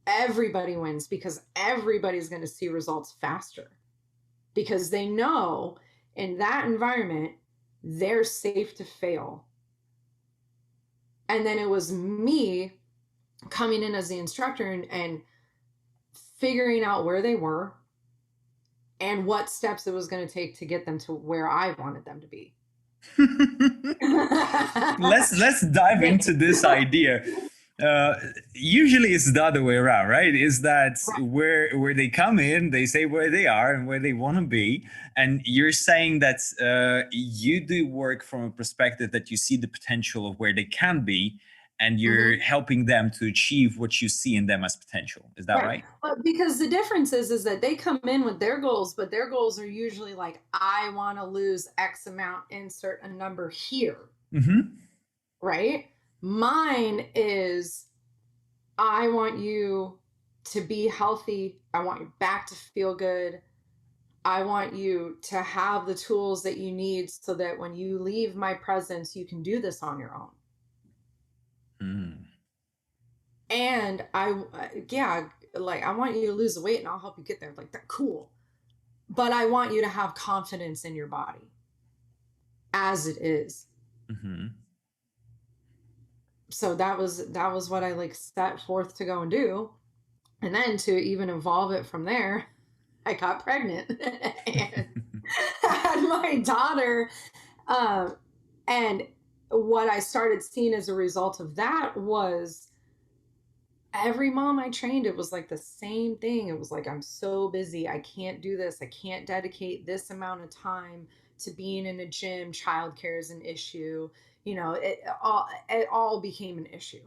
Speaker 2: everybody wins, because everybody's going to see results faster, because they know in that environment they're safe to fail. And then it was me coming in as the instructor and figuring out where they were and what steps it was going to take to get them to where I wanted them to be.
Speaker 1: let's dive into this idea. Usually it's the other way around, right? Is that where they come in, they say where they are and where they want to be, and you're saying that you do work from a perspective that you see the potential of where they can be, and you're helping them to achieve what you see in them as potential. Is that right?
Speaker 2: Because the difference is that they come in with their goals, but their goals are usually like, I want to lose X amount, insert a number here. Right? Mine is, I want you to be healthy. I want your back to feel good. I want you to have the tools that you need so that when you leave my presence, you can do this on your own. And I want you to lose the weight and I'll help you get there. Like, that, cool. But I want you to have confidence in your body as it is. So that was what I like set forth to go and do. And then to even evolve it from there, I got pregnant and had my daughter. And what I started seeing as a result of that was every mom I trained, it was like the same thing. It was like, I'm so busy. I can't do this. I can't dedicate this amount of time to being in a gym. Childcare is an issue. It all became an issue.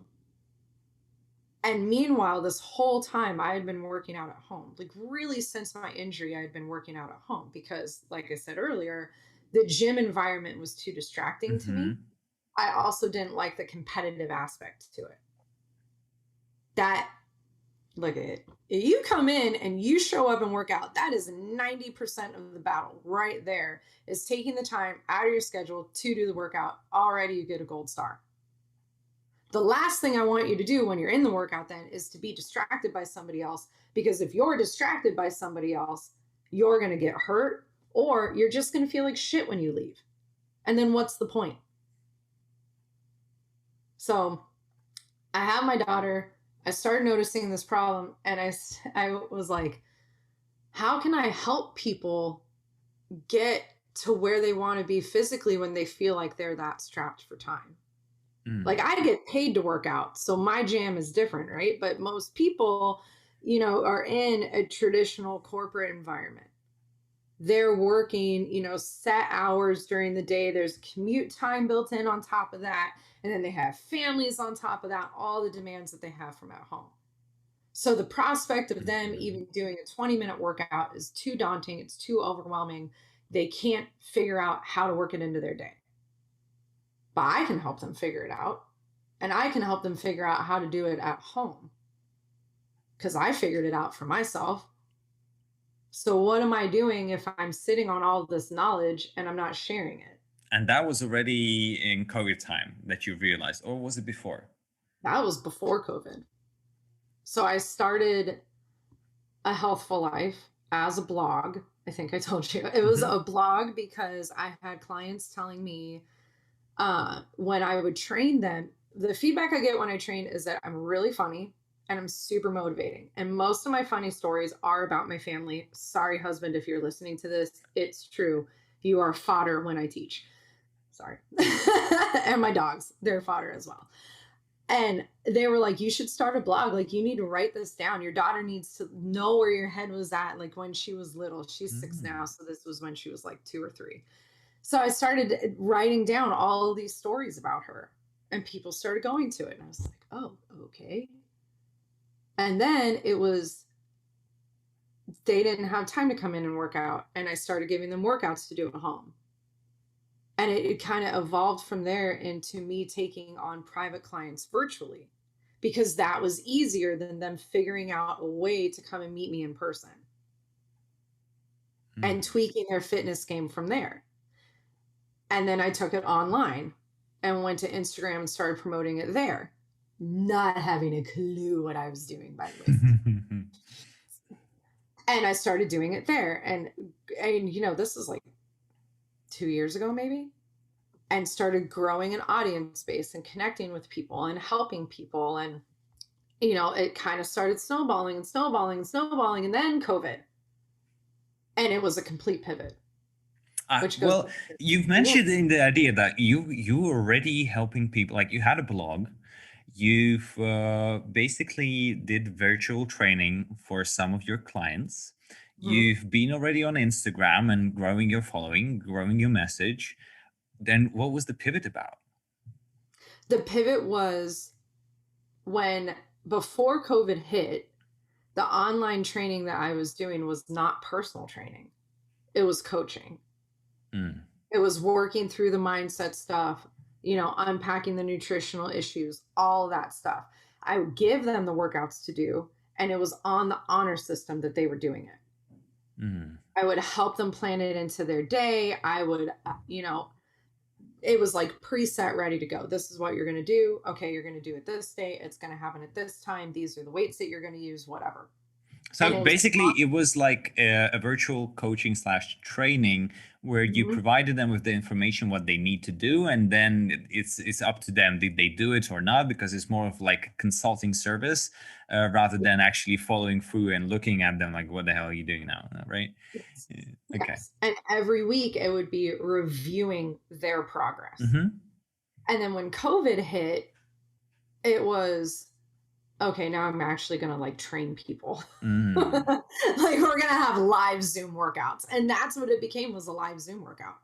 Speaker 2: And meanwhile, this whole time I had been working out at home. Like, really, since my injury, I had been working out at home because, like I said earlier, the gym environment was too distracting to me. I also didn't like the competitive aspect to it. That look at it. If you come in and you show up and work out, that is 90% of the battle right there, is taking the time out of your schedule to do the workout. Already you get a gold star. The last thing I want you to do when you're in the workout then is to be distracted by somebody else, because if you're distracted by somebody else, you're going to get hurt, or you're just going to feel like shit when you leave. And then what's the point? So I have my daughter. I started noticing this problem, and I was like, how can I help people get to where they want to be physically when they feel like they're that strapped for time? Like, I get paid to work out, so my jam is different, right? But most people, are in a traditional corporate environment. They're working, set hours during the day. There's commute time built in on top of that. And then they have families on top of that, all the demands that they have from at home. So the prospect of them even doing a 20-minute workout is too daunting. It's too overwhelming. They can't figure out how to work it into their day. But I can help them figure it out. And I can help them figure out how to do it at home, because I figured it out for myself. So what am I doing if I'm sitting on all this knowledge and I'm not sharing it?
Speaker 1: And that was already in COVID time that you realized, or was it before?
Speaker 2: That was before COVID. So I started a Healthful Life as a blog. I think I told you it was a blog because I had clients telling me when I would train them, the feedback I get when I train is that I'm really funny and I'm super motivating. And most of my funny stories are about my family. Sorry, husband, if you're listening to this, it's true. You are fodder when I teach. Sorry. And my dogs, they're fodder as well. And they were like, you should start a blog. Like, you need to write this down. Your daughter needs to know where your head was at, like when she was little. She's 6 now. So this was when she was like 2 or 3. So I started writing down all these stories about her, and people started going to it. And I was like, oh, okay. And then they didn't have time to come in and work out. And I started giving them workouts to do at home. And it kind of evolved from there into me taking on private clients virtually, because that was easier than them figuring out a way to come and meet me in person and tweaking their fitness game from there. And then I took it online and went to Instagram and started promoting it there, not having a clue what I was doing, by the way. And I started doing it there. And this is like 2 years ago, maybe, and started growing an audience base and connecting with people and helping people. And, it kind of started snowballing and snowballing and snowballing. And then COVID. And it was a complete pivot.
Speaker 1: Well, you've mentioned in the idea that you were already helping people. Like, you had a blog, you've basically did virtual training for some of your clients. You've been already on Instagram and growing your following, growing your message. Then what was the pivot about?
Speaker 2: The pivot was when, before COVID hit, the online training that I was doing was not personal training. It was coaching. It was working through the mindset stuff, unpacking the nutritional issues, all that stuff. I would give them the workouts to do, and it was on the honor system that they were doing it. I would help them plan it into their day. I would, it was like preset, ready to go. This is what you're going to do. Okay, you're going to do it this day. It's going to happen at this time. These are the weights that you're going to use, whatever.
Speaker 1: So basically, it was like a virtual coaching / training where you provided them with the information, what they need to do, and then it's up to them. Did they do it or not? Because it's more of like a consulting service rather than actually following through and looking at them like, what the hell are you doing now? Right?
Speaker 2: Yes.
Speaker 1: Okay.
Speaker 2: Yes. And every week it would be reviewing their progress. And then when COVID hit, it was, okay, now I'm actually going to like train people. Like, we're going to have live Zoom workouts. And that's what it became, was a live Zoom workout.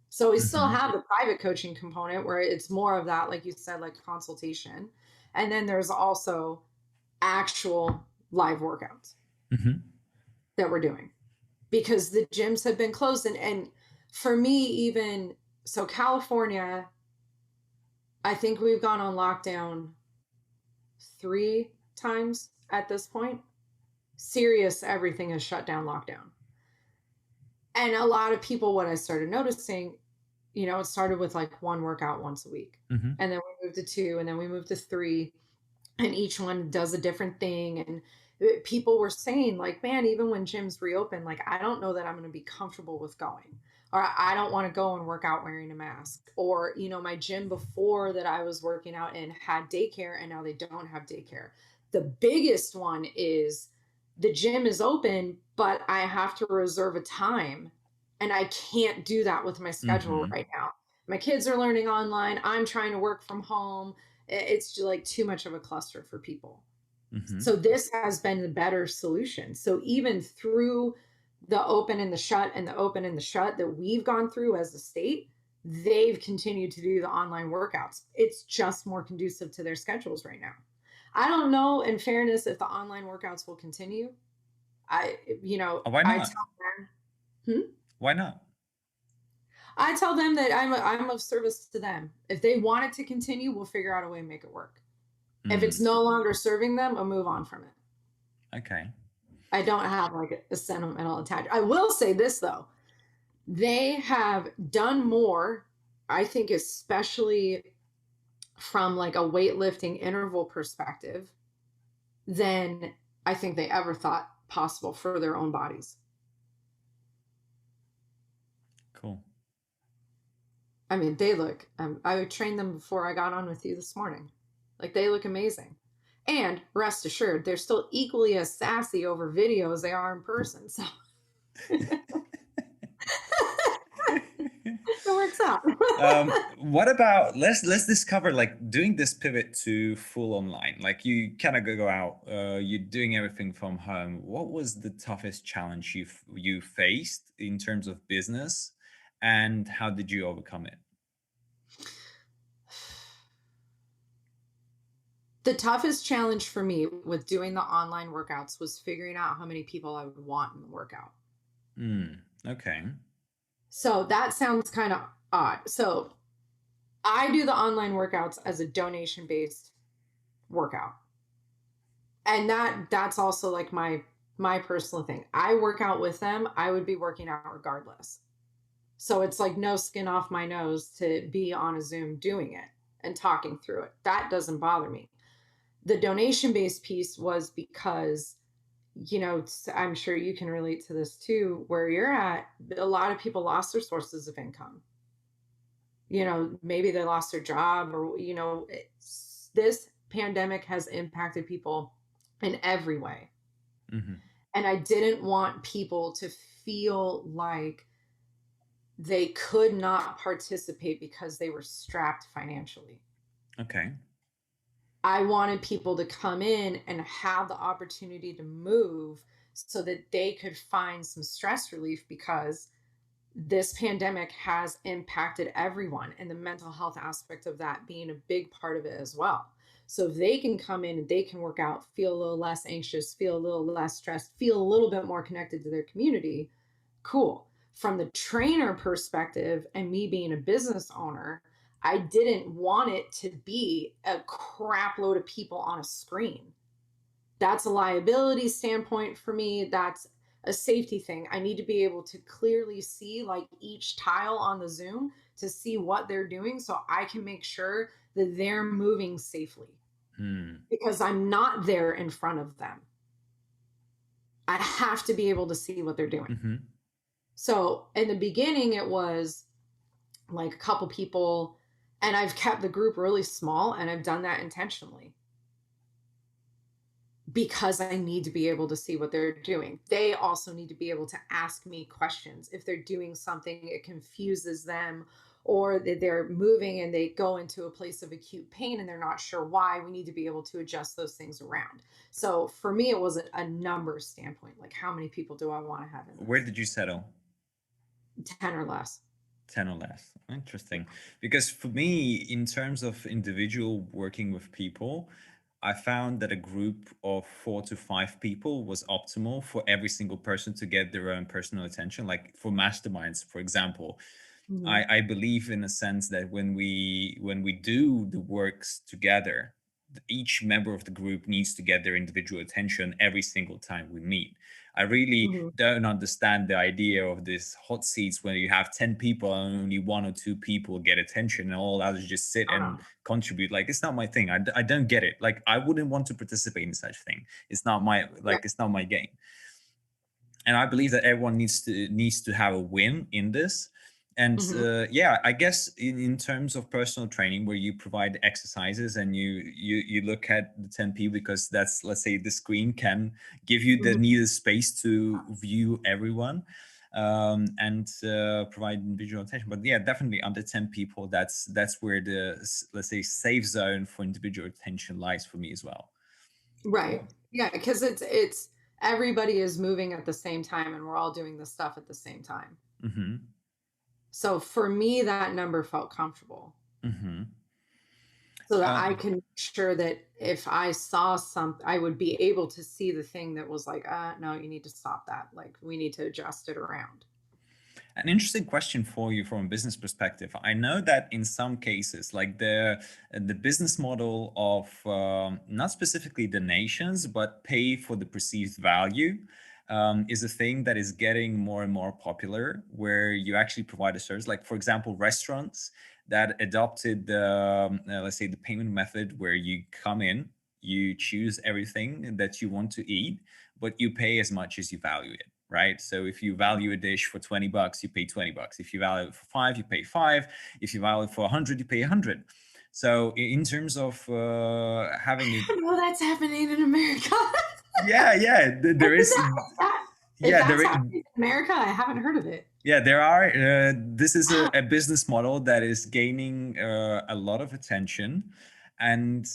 Speaker 2: So we still have the private coaching component where it's more of that, like you said, like consultation. And then there's also actual live workouts that we're doing, because the gyms have been closed. And for me, even so, California, I think we've gone on lockdown 3 times at this point. Serious, everything is shut down, lockdown. And a lot of people, what I started noticing, it started with like one workout once a week.
Speaker 1: Mm-hmm.
Speaker 2: And then we moved to two, and then we moved to three, and each one does a different thing. And people were saying, like, man, even when gyms reopen, like, I don't know that I'm going to be comfortable with going, or I don't want to go and work out wearing a mask. Or, my gym before that I was working out in had daycare, and now they don't have daycare. The biggest one is the gym is open, but I have to reserve a time, and I can't do that with my schedule
Speaker 1: Mm-hmm.
Speaker 2: right now. My kids are learning online. I'm trying to work from home. It's just like too much of a cluster for people.
Speaker 1: Mm-hmm.
Speaker 2: So this has been the better solution. So even through the open and the shut and the open and the shut that we've gone through as a state, they've continued to do the online workouts. It's just more conducive to their schedules right now. I don't know, in fairness, if the online workouts will continue. I,
Speaker 1: Why
Speaker 2: I
Speaker 1: not?
Speaker 2: tell them, hmm?
Speaker 1: Why not?
Speaker 2: I tell them that I'm of service to them. If they want it to continue, we'll figure out a way to make it work. If it's
Speaker 1: Mm.
Speaker 2: no longer serving them, I'll move on from it.
Speaker 1: Okay.
Speaker 2: I don't have like a sentimental attachment. I will say this though. They have done more, I think, especially from like a weightlifting interval perspective, than I think they ever thought possible for their own bodies.
Speaker 1: Cool.
Speaker 2: I mean, they look, I trained them before I got on with you this morning. Like, they look amazing. And rest assured, they're still equally as sassy over video as they are in person. So it works out.
Speaker 1: What about let's discover, like, doing this pivot to full online. Like, you kind of go out, you're doing everything from home. What was the toughest challenge you faced in terms of business, and how did you overcome it?
Speaker 2: The toughest challenge for me with doing the online workouts was figuring out how many people I would want in the workout.
Speaker 1: Okay.
Speaker 2: So that sounds kind of odd. So I do the online workouts as a donation based workout. And that's also like my personal thing. I work out with them, I would be working out regardless. So it's like no skin off my nose to be on a Zoom doing it and talking through it. That doesn't bother me. The donation based piece was because, I'm sure you can relate to this too, where you're at, a lot of people lost their sources of income. Maybe they lost their job, or, this pandemic has impacted people in every way.
Speaker 1: Hmm.
Speaker 2: And I didn't want people to feel like they could not participate because they were strapped financially.
Speaker 1: Okay.
Speaker 2: I wanted people to come in and have the opportunity to move so that they could find some stress relief, because this pandemic has impacted everyone, and the mental health aspect of that being a big part of it as well. So if they can come in and they can work out, feel a little less anxious, feel a little less stressed, feel a little bit more connected to their community, cool. From the trainer perspective, and me being a business owner, I didn't want it to be a crap load of people on a screen. That's a liability standpoint for me. That's a safety thing. I need to be able to clearly see like each tile on the Zoom to see what they're doing, so I can make sure that they're moving safely,
Speaker 1: Hmm.
Speaker 2: because I'm not there in front of them. I have to be able to see what they're doing.
Speaker 1: Mm-hmm.
Speaker 2: So in the beginning, it was like a couple people, and I've kept the group really small, and I've done that intentionally because I need to be able to see what they're doing. They also need to be able to ask me questions. If they're doing something, it confuses them, or that they're moving and they go into a place of acute pain and they're not sure why, we need to be able to adjust those things around. So for me, it wasn't a number standpoint, like how many people do I want to have in
Speaker 1: Where
Speaker 2: this?
Speaker 1: did you settle?
Speaker 2: 10 or less.
Speaker 1: 10 or less. Interesting. Because for me, in terms of individual working with people, I found that a group of 4 to 5 people was optimal for every single person to get their own personal attention. Like for masterminds, for example,
Speaker 2: Mhm.
Speaker 1: I believe in a sense that when we do the works together, each member of the group needs to get their individual attention every single time we meet. I really
Speaker 2: Mhm.
Speaker 1: don't understand the idea of this hot seats where you have 10 people and only one or two people get attention and all others just sit
Speaker 2: Oh,
Speaker 1: and
Speaker 2: no.
Speaker 1: contribute. Like, it's not my thing. I don't get it. Like, I wouldn't want to participate in such thing. It's not my,
Speaker 2: Yeah.
Speaker 1: like, it's not my game. And I believe that everyone needs to have a win in this. And
Speaker 2: Mhm.
Speaker 1: yeah, I guess in terms of personal training, where you provide exercises and you look at the 10 people, because that's, let's say, the screen can give you the
Speaker 2: Mhm.
Speaker 1: needed space to view everyone, and provide individual attention. But yeah, definitely under 10 people, that's where the, let's say, safe zone for individual attention lies for me as well.
Speaker 2: Right. Yeah, because it's everybody is moving at the same time and we're all doing the stuff at the same time.
Speaker 1: Hmm.
Speaker 2: So for me, that number felt comfortable
Speaker 1: Hmm.
Speaker 2: so that I can make sure that if I saw something, I would be able to see the thing that was like, no, you need to stop that. Like, we need to adjust it around.
Speaker 1: An interesting question for you from a business perspective. I know that in some cases, like the business model of not specifically donations, but pay for the perceived value, is a thing that is getting more and more popular, where you actually provide a service. Like, for example, restaurants that adopted the, let's say, the payment method where you come in, you choose everything that you want to eat, but you pay as much as you value it, right? So if you value a dish for $20, you pay $20. If you value it for five, you pay five. If you value it for 100, you pay 100. So in terms of having a,
Speaker 2: I don't know that's happening in America.
Speaker 1: yeah, yeah, there
Speaker 2: Is
Speaker 1: is,
Speaker 2: if
Speaker 1: yeah,
Speaker 2: that's happening in America, I haven't heard of it.
Speaker 1: yeah, there are. This is
Speaker 2: Wow.
Speaker 1: a business model that is gaining a lot of attention, and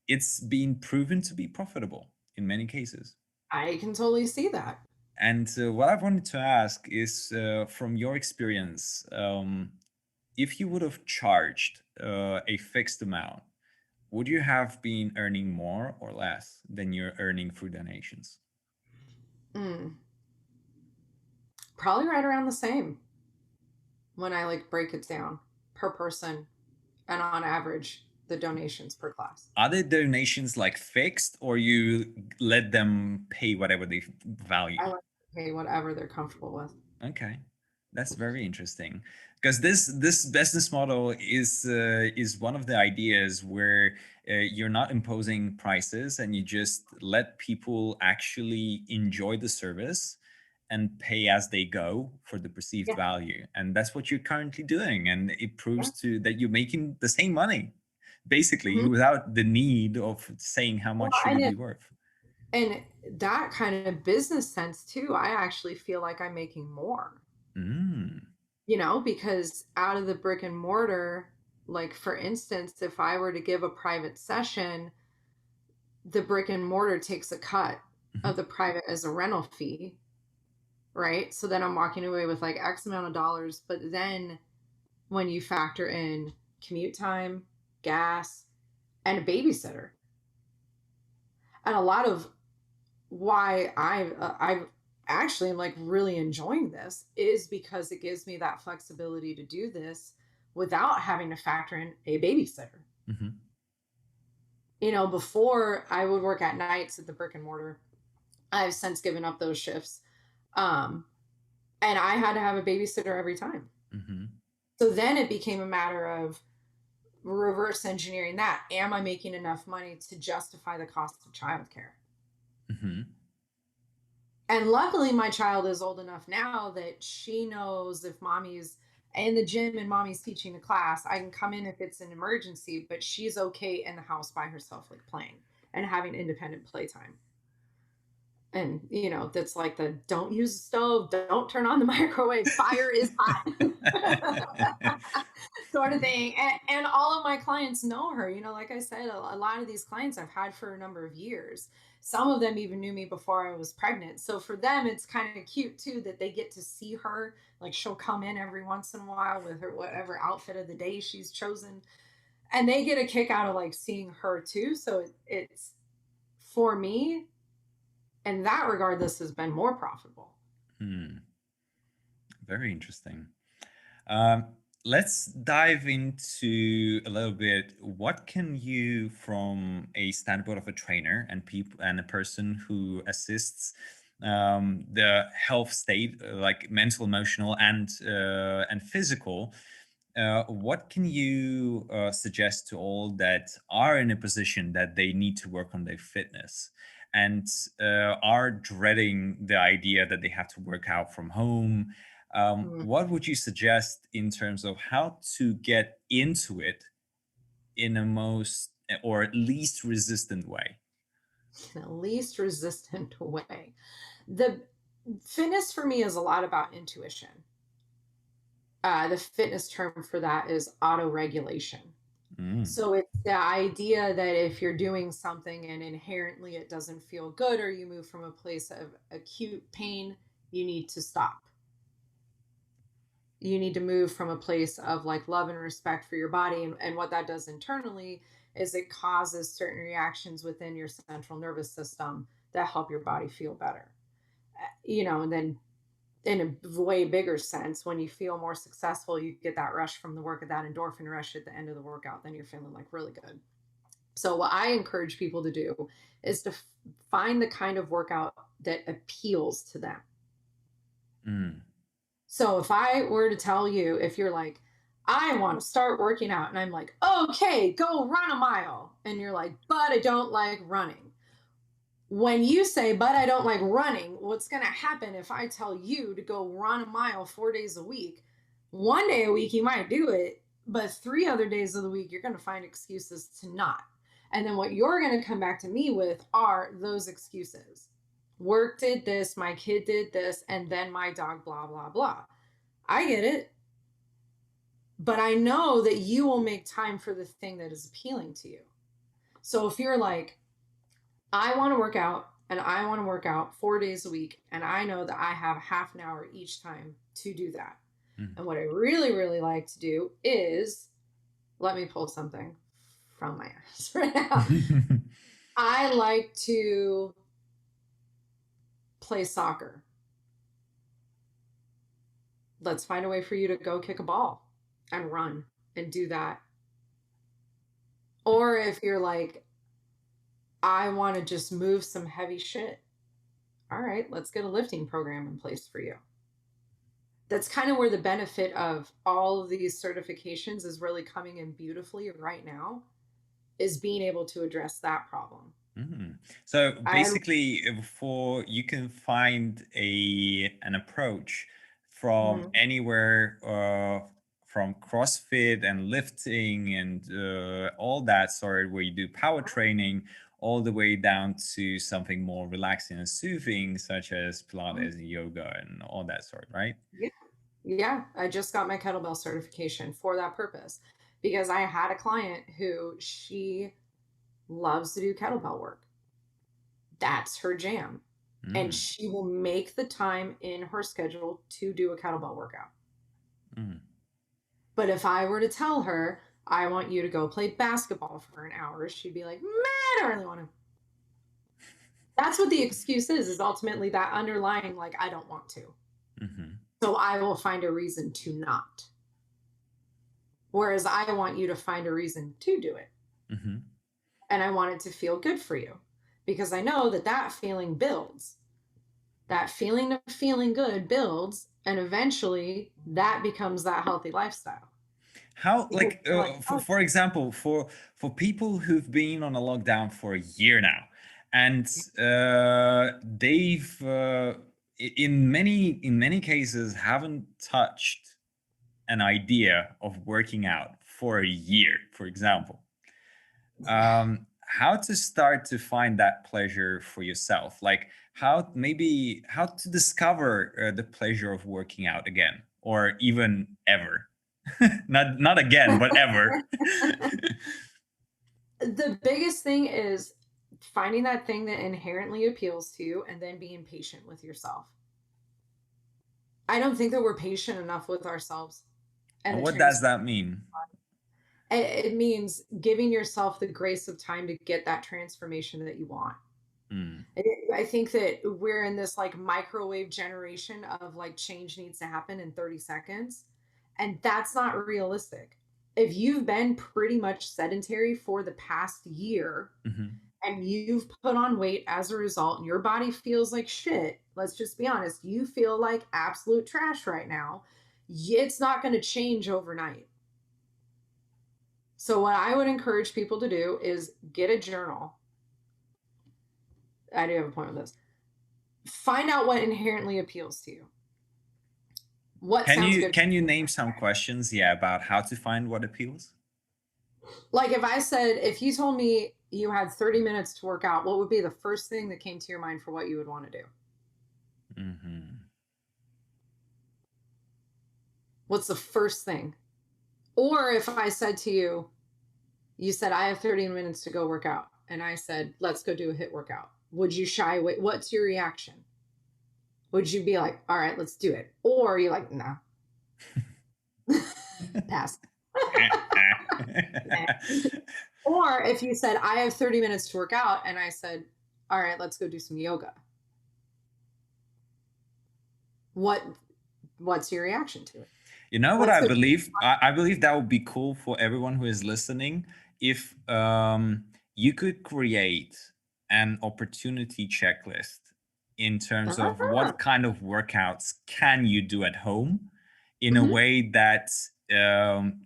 Speaker 1: it's been proven to be profitable in many cases.
Speaker 2: I can totally see that.
Speaker 1: And what I wanted to ask is, from your experience, if you would have charged a fixed amount, would you have been earning more or less than you're earning through donations?
Speaker 2: Mm, probably right around the same when I like break it down per person and on average the donations per class.
Speaker 1: Are the donations like fixed, or you let them pay whatever they
Speaker 2: I
Speaker 1: value?
Speaker 2: let them pay whatever they're comfortable with.
Speaker 1: Okay, that's very interesting, because this business model is one of the ideas where you're not imposing prices and you just let people actually enjoy the service and pay as they go for the perceived
Speaker 2: Yeah.
Speaker 1: value, and that's what you're currently doing, and it proves
Speaker 2: Yeah.
Speaker 1: to that you're making the same money basically
Speaker 2: Mhm.
Speaker 1: without the need of saying how
Speaker 2: Well,
Speaker 1: much should it be worth.
Speaker 2: and that kind of business sense too, I actually feel like I'm making more,
Speaker 1: Mm.
Speaker 2: because out of the brick and mortar, like for instance, if I were to give a private session, the brick and mortar takes a cut of
Speaker 1: Mhm.
Speaker 2: the private as a rental fee, right? So then I'm walking away with like X amount of dollars. But then when you factor in commute time, gas, and a babysitter, and a lot of why I actually am like really enjoying this is because it gives me that flexibility to do this without having to factor in a babysitter.
Speaker 1: Mhm.
Speaker 2: Before I would work at nights at the brick and mortar. I've since given up those shifts. Um, and I had to have a babysitter every time.
Speaker 1: Mhm.
Speaker 2: So then it became a matter of reverse engineering that. Am I making enough money to justify the cost of childcare?
Speaker 1: Mhm.
Speaker 2: And luckily, my child is old enough now that she knows if mommy's in the gym and mommy's teaching the class, I can come in if it's an emergency, but she's okay in the house by herself, like playing and having independent playtime. And that's like the don't use the stove, don't turn on the microwave, fire is hot. Sort of thing. And all of my clients know her. Like I said, a lot of these clients I've had for a number of years. Some of them even knew me before I was pregnant. So for them, it's kind of cute too that they get to see her. Like she'll come in every once in a while with her whatever outfit of the day she's chosen. And they get a kick out of like seeing her too. So it's for me, in that regard, this has been more profitable.
Speaker 1: Hmm. Very interesting. Um, let's dive into a little bit. What can you, from a standpoint of a trainer and people and a person who assists the health state, like mental, emotional, and physical, what can you suggest to all that are in a position that they need to work on their fitness and are dreading the idea that they have to work out from home?
Speaker 2: Mm,
Speaker 1: What would you suggest in terms of how to get into it in a most or least resistant way?
Speaker 2: the least resistant way. The fitness for me is a lot about intuition. The fitness term for that is auto regulation.
Speaker 1: Mm,
Speaker 2: So it's the idea that if you're doing something and inherently it doesn't feel good, or you move from a place of acute pain, you need to stop. You need to move from a place of like love and respect for your body. And what that does internally is it causes certain reactions within your central nervous system that help your body feel better. And then in a way bigger sense, when you feel more successful, you get that rush from the work of that endorphin rush at the end of the workout, then you're feeling like really good. So what I encourage people to do is to find the kind of workout that appeals to them.
Speaker 1: mm,
Speaker 2: So if I were to tell you, if you're like, I want to start working out, and I'm like, okay, go run a mile. And you're like, but I don't like running. When you say, but I don't like running, what's going to happen if I tell you to go run a mile 4 days a week? One day a week, you might do it, but 3 other days of the week, you're going to find excuses to not. And then what you're going to come back to me with are those excuses. Work did this, my kid did this, and then my dog, blah, blah, blah. I get it. But I know that you will make time for the thing that is appealing to you. So if you're like, I want to work out and I want to work out 4 days a week, and I know that I have half an hour each time to do that.
Speaker 1: mm.
Speaker 2: And what I really, really like to do is let me pull something from my ass right now. I like to play soccer. Let's find a way for you to go kick a ball and run and do that. Or if you're like, I want to just move some heavy shit. All right, let's get a lifting program in place for you. That's kind of where the benefit of all of these certifications is really coming in beautifully right now, is being able to address that problem.
Speaker 1: Mm. So
Speaker 2: I
Speaker 1: basically, for you can find an approach from
Speaker 2: Mhm.
Speaker 1: anywhere, from CrossFit and lifting and all that sort, where you do power training, all the way down to something more relaxing and soothing, such as Pilates and yoga and all that sort, right?
Speaker 2: Yeah, yeah. I just got my kettlebell certification for that purpose because I had a client who she loves to do kettlebell work. That's her jam. And
Speaker 1: Mm,
Speaker 2: she will make the time in her schedule to do a kettlebell workout.
Speaker 1: mm,
Speaker 2: But if I were to tell her, I want you to go play basketball for an hour, she'd be like, man, I don't really want to. That's what the excuse is ultimately that underlying, like, I don't want to.
Speaker 1: mm-hmm,
Speaker 2: So I will find a reason to not. Whereas I want you to find a reason to do it.
Speaker 1: mm-hmm.
Speaker 2: And I want it to feel good for you because I know that that feeling builds. That feeling of feeling good builds. And eventually that becomes that healthy lifestyle.
Speaker 1: How,
Speaker 2: Because
Speaker 1: like,
Speaker 2: you're like, oh,
Speaker 1: for example, for people who've been on a lockdown for a year now, and they've in many cases haven't touched an idea of working out for a year, for example. How to start to find that pleasure for yourself, like how to discover the pleasure of working out again, or even ever. Not again, but ever.
Speaker 2: the biggest thing is finding that thing that inherently appeals to you and then being patient with yourself. I don't think that we're patient enough with ourselves and
Speaker 1: And
Speaker 2: the
Speaker 1: what does
Speaker 2: trans.
Speaker 1: that mean?
Speaker 2: It means giving yourself the grace of time to get that transformation that you want.
Speaker 1: Mm,
Speaker 2: I think that we're in this like microwave generation of like change needs to happen in 30 seconds. And that's not realistic. If you've been pretty much sedentary for the past year
Speaker 1: Hmm.
Speaker 2: and you've put on weight as a result and your body feels like shit, let's just be honest, you feel like absolute trash right now, it's not going to change overnight. So, what I would encourage people to do is get a journal. I do have a point with this. Find out what inherently appeals to you. What
Speaker 1: Can
Speaker 2: sounds
Speaker 1: you
Speaker 2: good?
Speaker 1: can you name some questions, yeah, about how to find what appeals?
Speaker 2: Like if I said, if you told me you had 30 minutes to work out, what would be the first thing that came to your mind for what you would want to do?
Speaker 1: Hmm.
Speaker 2: What's the first thing? Or if I said to you, you said, I have 30 minutes to go work out. And I said, let's go do a hit workout. Would you shy away? What's your reaction? Would you be like, all right, let's do it? Or are you like, nah, pass. Or if you said, I have 30 minutes to work out, and I said, all right, let's go do some yoga. What what's your reaction to it?
Speaker 1: You know what
Speaker 2: Let's
Speaker 1: I
Speaker 2: go.
Speaker 1: believe? I believe that would be cool for everyone who is listening if you could create an opportunity checklist in terms of
Speaker 2: Ah,
Speaker 1: what kind of workouts can you do at home in a
Speaker 2: mhm.
Speaker 1: way that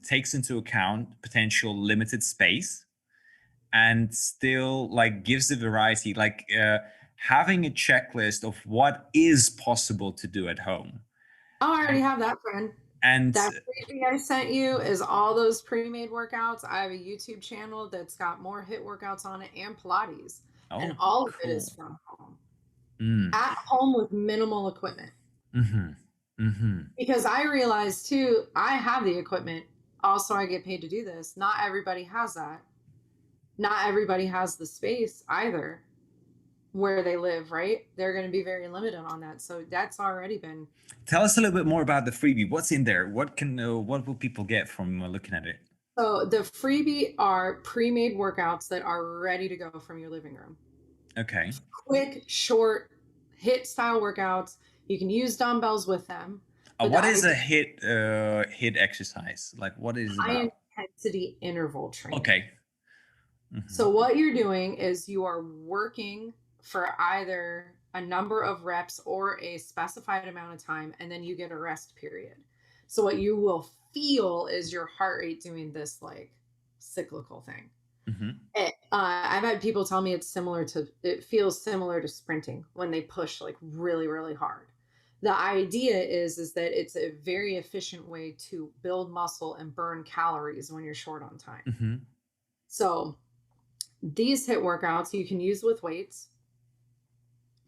Speaker 1: takes into account potential limited space and still like gives the variety, like having a checklist of what is possible to do at home.
Speaker 2: Oh, I already
Speaker 1: And
Speaker 2: have that, friend.
Speaker 1: and
Speaker 2: That freebie I sent you is all those pre-made workouts. I have a YouTube channel that's got more hit workouts on it and Pilates, and
Speaker 1: oh,
Speaker 2: all of it is
Speaker 1: cool.
Speaker 2: from home,
Speaker 1: Mm.
Speaker 2: at home with minimal equipment.
Speaker 1: Mm-hmm. Mm-hmm.
Speaker 2: Because I realized too, I have the equipment. Also, I get paid to do this. Not everybody has that. Not everybody has the space either where they live, right? They're going to be very limited on that. So that's already been.
Speaker 1: Tell us a little bit more about the freebie. What's in there? What will people get from looking at it?
Speaker 2: So the freebie are pre-made workouts that are ready to go from your living room.
Speaker 1: Okay.
Speaker 2: Quick, short, hit style workouts. You can use dumbbells with them, but the
Speaker 1: What is a
Speaker 2: idea
Speaker 1: hit exercise? Like what is it
Speaker 2: high
Speaker 1: about?
Speaker 2: intensity interval training.
Speaker 1: Okay. Mm-hmm.
Speaker 2: So what you're doing is you are working for either a number of reps or a specified amount of time, and then you get a rest period. So what you will feel is your heart rate doing this like cyclical thing.
Speaker 1: Mm-hmm.
Speaker 2: I've had people tell me it feels similar to sprinting when they push like really, really hard. The idea is that it's a very efficient way to build muscle and burn calories when you're short on time.
Speaker 1: Mm-hmm.
Speaker 2: So these hit workouts you can use with weights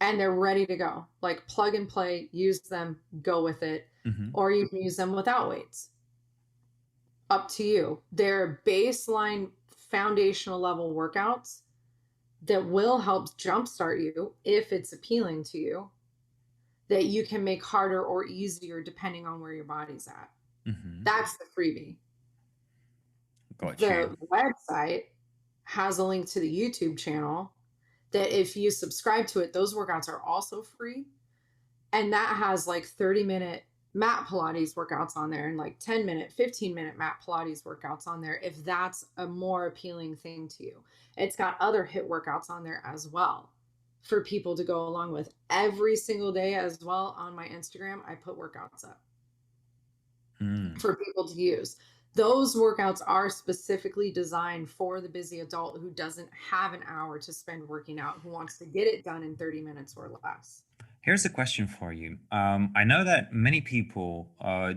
Speaker 2: and they're ready to go. Like plug and play, use them, go with it.
Speaker 1: Mm-hmm.
Speaker 2: Or you can use them without weights. Up to you. They're baseline foundational level workouts that will help jumpstart you if it's appealing to you, that you can make harder or easier depending on where your body's at.
Speaker 1: Mm-hmm.
Speaker 2: That's the freebie.
Speaker 1: Got you.
Speaker 2: The website has a link to the YouTube channel that if you subscribe to it, those workouts are also free. And that has like 30-minute mat Pilates workouts on there and like 10-minute, 15-minute mat Pilates workouts on there if that's a more appealing thing to you. It's got other hit workouts on there as well for people to go along with. Every single day as well on my Instagram, I put workouts up
Speaker 1: Mm.
Speaker 2: for people to use. Those workouts are specifically designed for the busy adult who doesn't have an hour to spend working out, who wants to get it done in 30 minutes or less.
Speaker 1: Here's a question for you. I know that many people,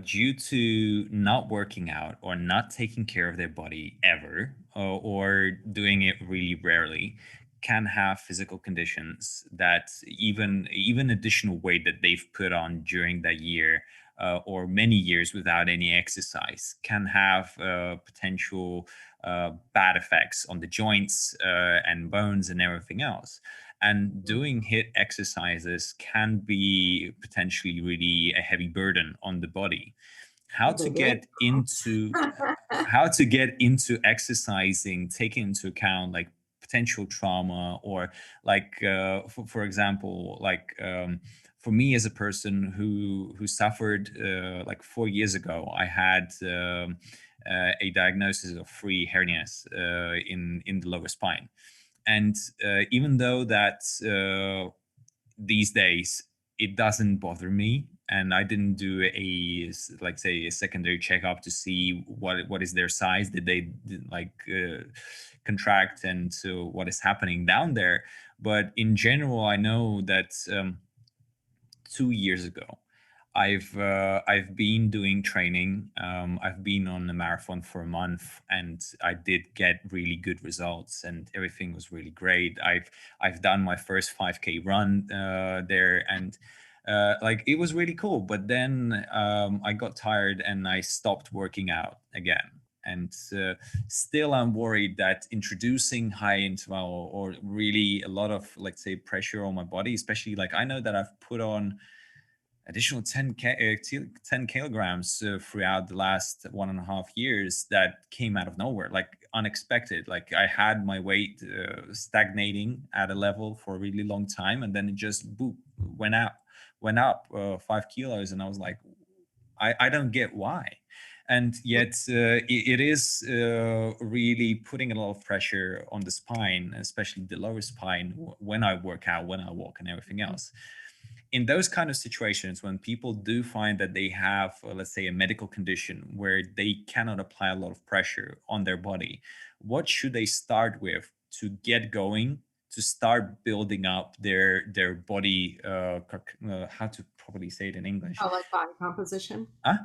Speaker 1: due to not working out or not taking care of their body ever, or doing it really rarely, can have physical conditions that even additional weight that they've put on during that year, or many years without any exercise, can have potential bad effects on the joints and bones and everything else. And doing hit exercises can be potentially really a heavy burden on the body. How to
Speaker 2: They get
Speaker 1: get into how to get into exercising, taking into account like potential trauma, or like for example, like for me as a person who suffered like 4 years ago, I had a diagnosis of three hernias in the lower spine, and even though that these days it doesn't bother me, and I didn't do like say a secondary checkup to see what is their size, did they like contract, and so what is happening down there. But in general, I know that 2 years ago, I've been doing training. I've been on a marathon for a month, and I did get really good results, and everything was really great. I've done my first 5K run there, and like it was really cool. But then I got tired and I stopped working out again. And still, I'm worried that introducing high interval or really a lot of, let's say, pressure on my body, especially like I know that I've put on additional 10 kilograms throughout the last 1.5 years that came out of nowhere, like unexpected. Like I had my weight stagnating at a level for a really long time, and then it just boop went up 5 kilos, and I was like, I don't get why. And yet it is really putting a lot of pressure on the spine, especially the lower spine, when I work out, when I walk, and everything else. In those kind of situations, when people do find that they have let's say a medical condition where they cannot apply a lot of pressure on their body, what should they start with to get going, to start building up their body how to properly say it in English?
Speaker 2: Oh, like body composition?
Speaker 1: Huh?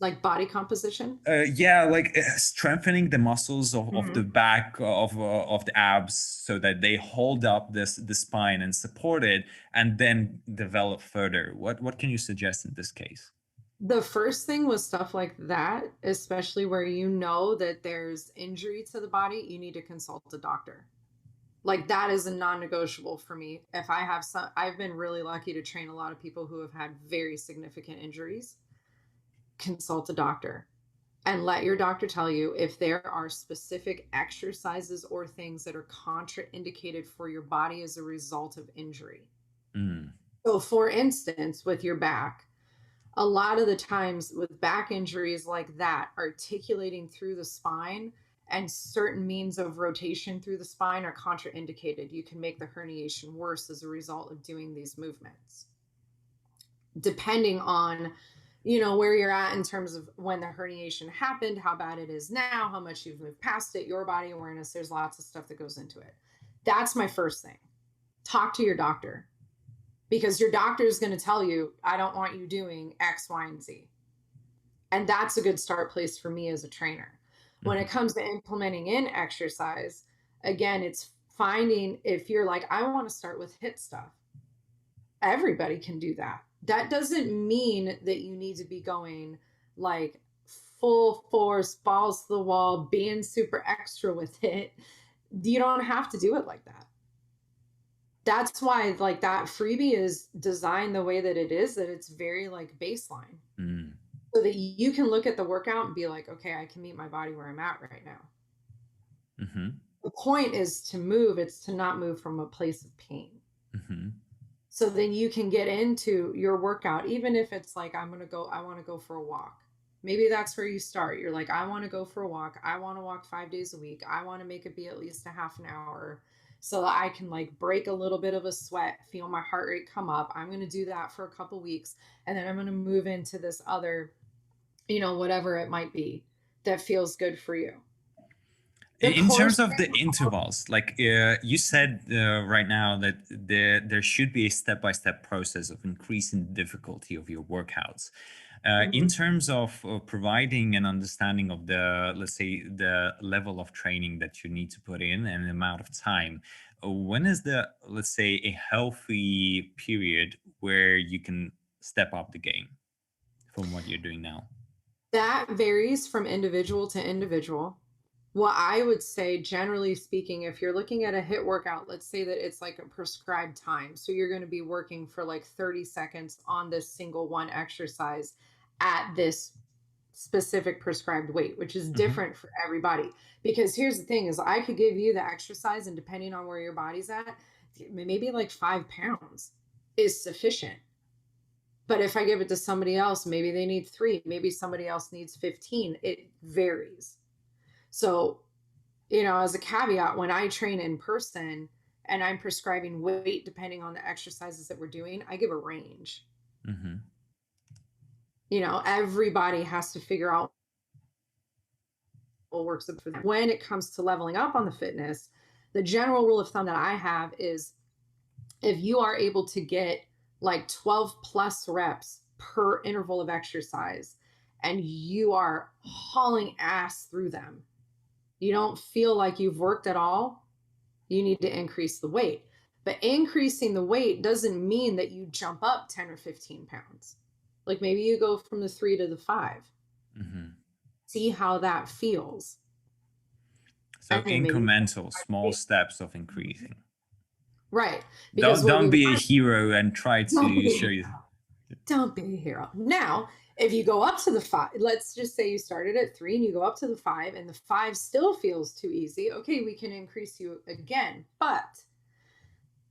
Speaker 2: Like body composition?
Speaker 1: Yeah, like strengthening the muscles of the
Speaker 2: Mhm.
Speaker 1: back of the abs so that they hold up the spine and support it, and then develop further. What can you suggest in this case?
Speaker 2: The first thing was stuff like that, especially where you know that there's injury to the body, you need to consult a doctor. Like that is a non-negotiable for me. If I have some, I've been really lucky to train a lot of people who have had very significant injuries. Consult a doctor and let your doctor tell you if there are specific exercises or things that are contraindicated for your body as a result of injury.
Speaker 1: Mm,
Speaker 2: So, for instance, with your back, a lot of the times with back injuries like that, articulating through the spine and certain means of rotation through the spine are contraindicated. You can make the herniation worse as a result of doing these movements. Depending on, where you're at in terms of when the herniation happened, how bad it is now, how much you've moved past it, your body awareness, there's lots of stuff that goes into it. That's my first thing. Talk to your doctor, because your doctor is going to tell you, I don't want you doing X, Y, and Z. And that's a good start place for me as a trainer. When it
Speaker 1: mhm,
Speaker 2: comes to implementing in exercise, again, it's finding, if you're like, I want to start with HIIT stuff, everybody can do that. That doesn't mean that you need to be going like full force, balls to the wall, being super extra with it. You don't have to do it like that. That's why like that freebie is designed the way that it is, that it's very like baseline,
Speaker 1: mm,
Speaker 2: so that you can look at the workout and be like, okay, I can meet my body where I'm at right now.
Speaker 1: mhm,
Speaker 2: The point is to move, it's to not move from a place of pain.
Speaker 1: mhm,
Speaker 2: So then you can get into your workout, even if it's like, I want to go for a walk. Maybe that's where you start. You're like, I want to go for a walk. I want to walk 5 days a week. I want to make it be at least a half an hour so that I can like break a little bit of a sweat, feel my heart rate come up. I'm going to do that for a couple weeks. And then I'm going to move into this other, whatever it might be that feels good for you. The
Speaker 1: in
Speaker 2: core
Speaker 1: terms of the
Speaker 2: strength.
Speaker 1: intervals, like you said right now that there should be a step-by-step process of increasing the difficulty of your workouts. In
Speaker 2: Mhm.
Speaker 1: terms of providing an understanding of the, let's say, the level of training that you need to put in and the amount of time, when is the, let's say, a healthy period where you can step up the game from what you're doing now?
Speaker 2: That varies from individual to individual. What I would say, generally speaking, if you're looking at a HIIT workout, let's say that it's like a prescribed time. So you're going to be working for like 30 seconds on this single one exercise at this specific prescribed weight, which is
Speaker 1: Hmm.
Speaker 2: different for everybody. Because here's the thing is I could give you the exercise, and depending on where your body's at, maybe like 5 pounds is sufficient. But if I give it to somebody else, maybe they need 3, maybe somebody else needs 15. It varies. So, as a caveat, when I train in person and I'm prescribing weight depending on the exercises that we're doing, I give a range.
Speaker 1: Mm-hmm.
Speaker 2: Everybody has to figure out what works for them. When it comes to leveling up on the fitness, the general rule of thumb that I have is if you are able to get like 12 plus reps per interval of exercise and you are hauling ass through them, you don't feel like you've worked at all, you need to increase the weight. But increasing the weight doesn't mean that you jump up 10 or 15 pounds. Like maybe you go from the 3 to the 5.
Speaker 1: Mm-hmm.
Speaker 2: See how that feels.
Speaker 1: So
Speaker 2: And then maybe
Speaker 1: incremental, small steps of increasing.
Speaker 2: right. Because
Speaker 1: Don't
Speaker 2: what we
Speaker 1: don't be a
Speaker 2: want,
Speaker 1: hero and try
Speaker 2: don't
Speaker 1: to show
Speaker 2: be
Speaker 1: you.
Speaker 2: don't be a hero. Now, if you go up to the 5, let's just say you started at 3 and you go up to the 5 and the 5 still feels too easy. Okay, we can increase you again. But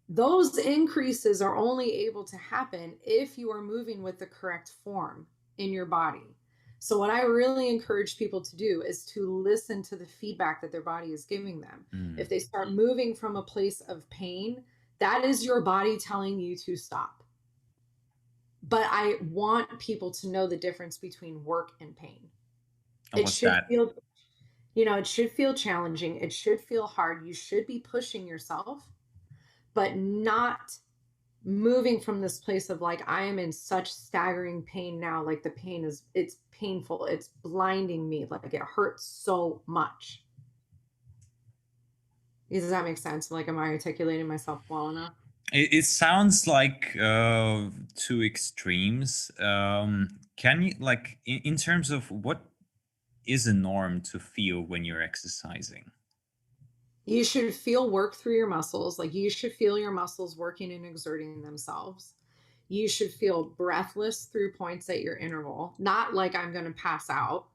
Speaker 2: those increases are only able to happen if you are moving with the correct form in your body. So, what I really encourage people to do is to listen to the feedback that their body is giving them.
Speaker 1: Mm.
Speaker 2: If they start moving from a place of pain, that is your body telling you to stop. But I want people to know the difference between work and pain.
Speaker 1: And
Speaker 2: It
Speaker 1: what's
Speaker 2: should
Speaker 1: that?
Speaker 2: feel, it should feel challenging. It should feel hard. You should be pushing yourself, but not moving from this place of like, I am in such staggering pain now. Like the pain it's painful. It's blinding me. Like it hurts so much. Does that make sense? Like, am I articulating myself well enough?
Speaker 1: It sounds like two extremes. Can you like in terms of what is a norm to feel when you're exercising?
Speaker 2: You should feel work through your muscles. Like you should feel your muscles working and exerting themselves. You should feel breathless through points at your interval, not like I'm going to pass out,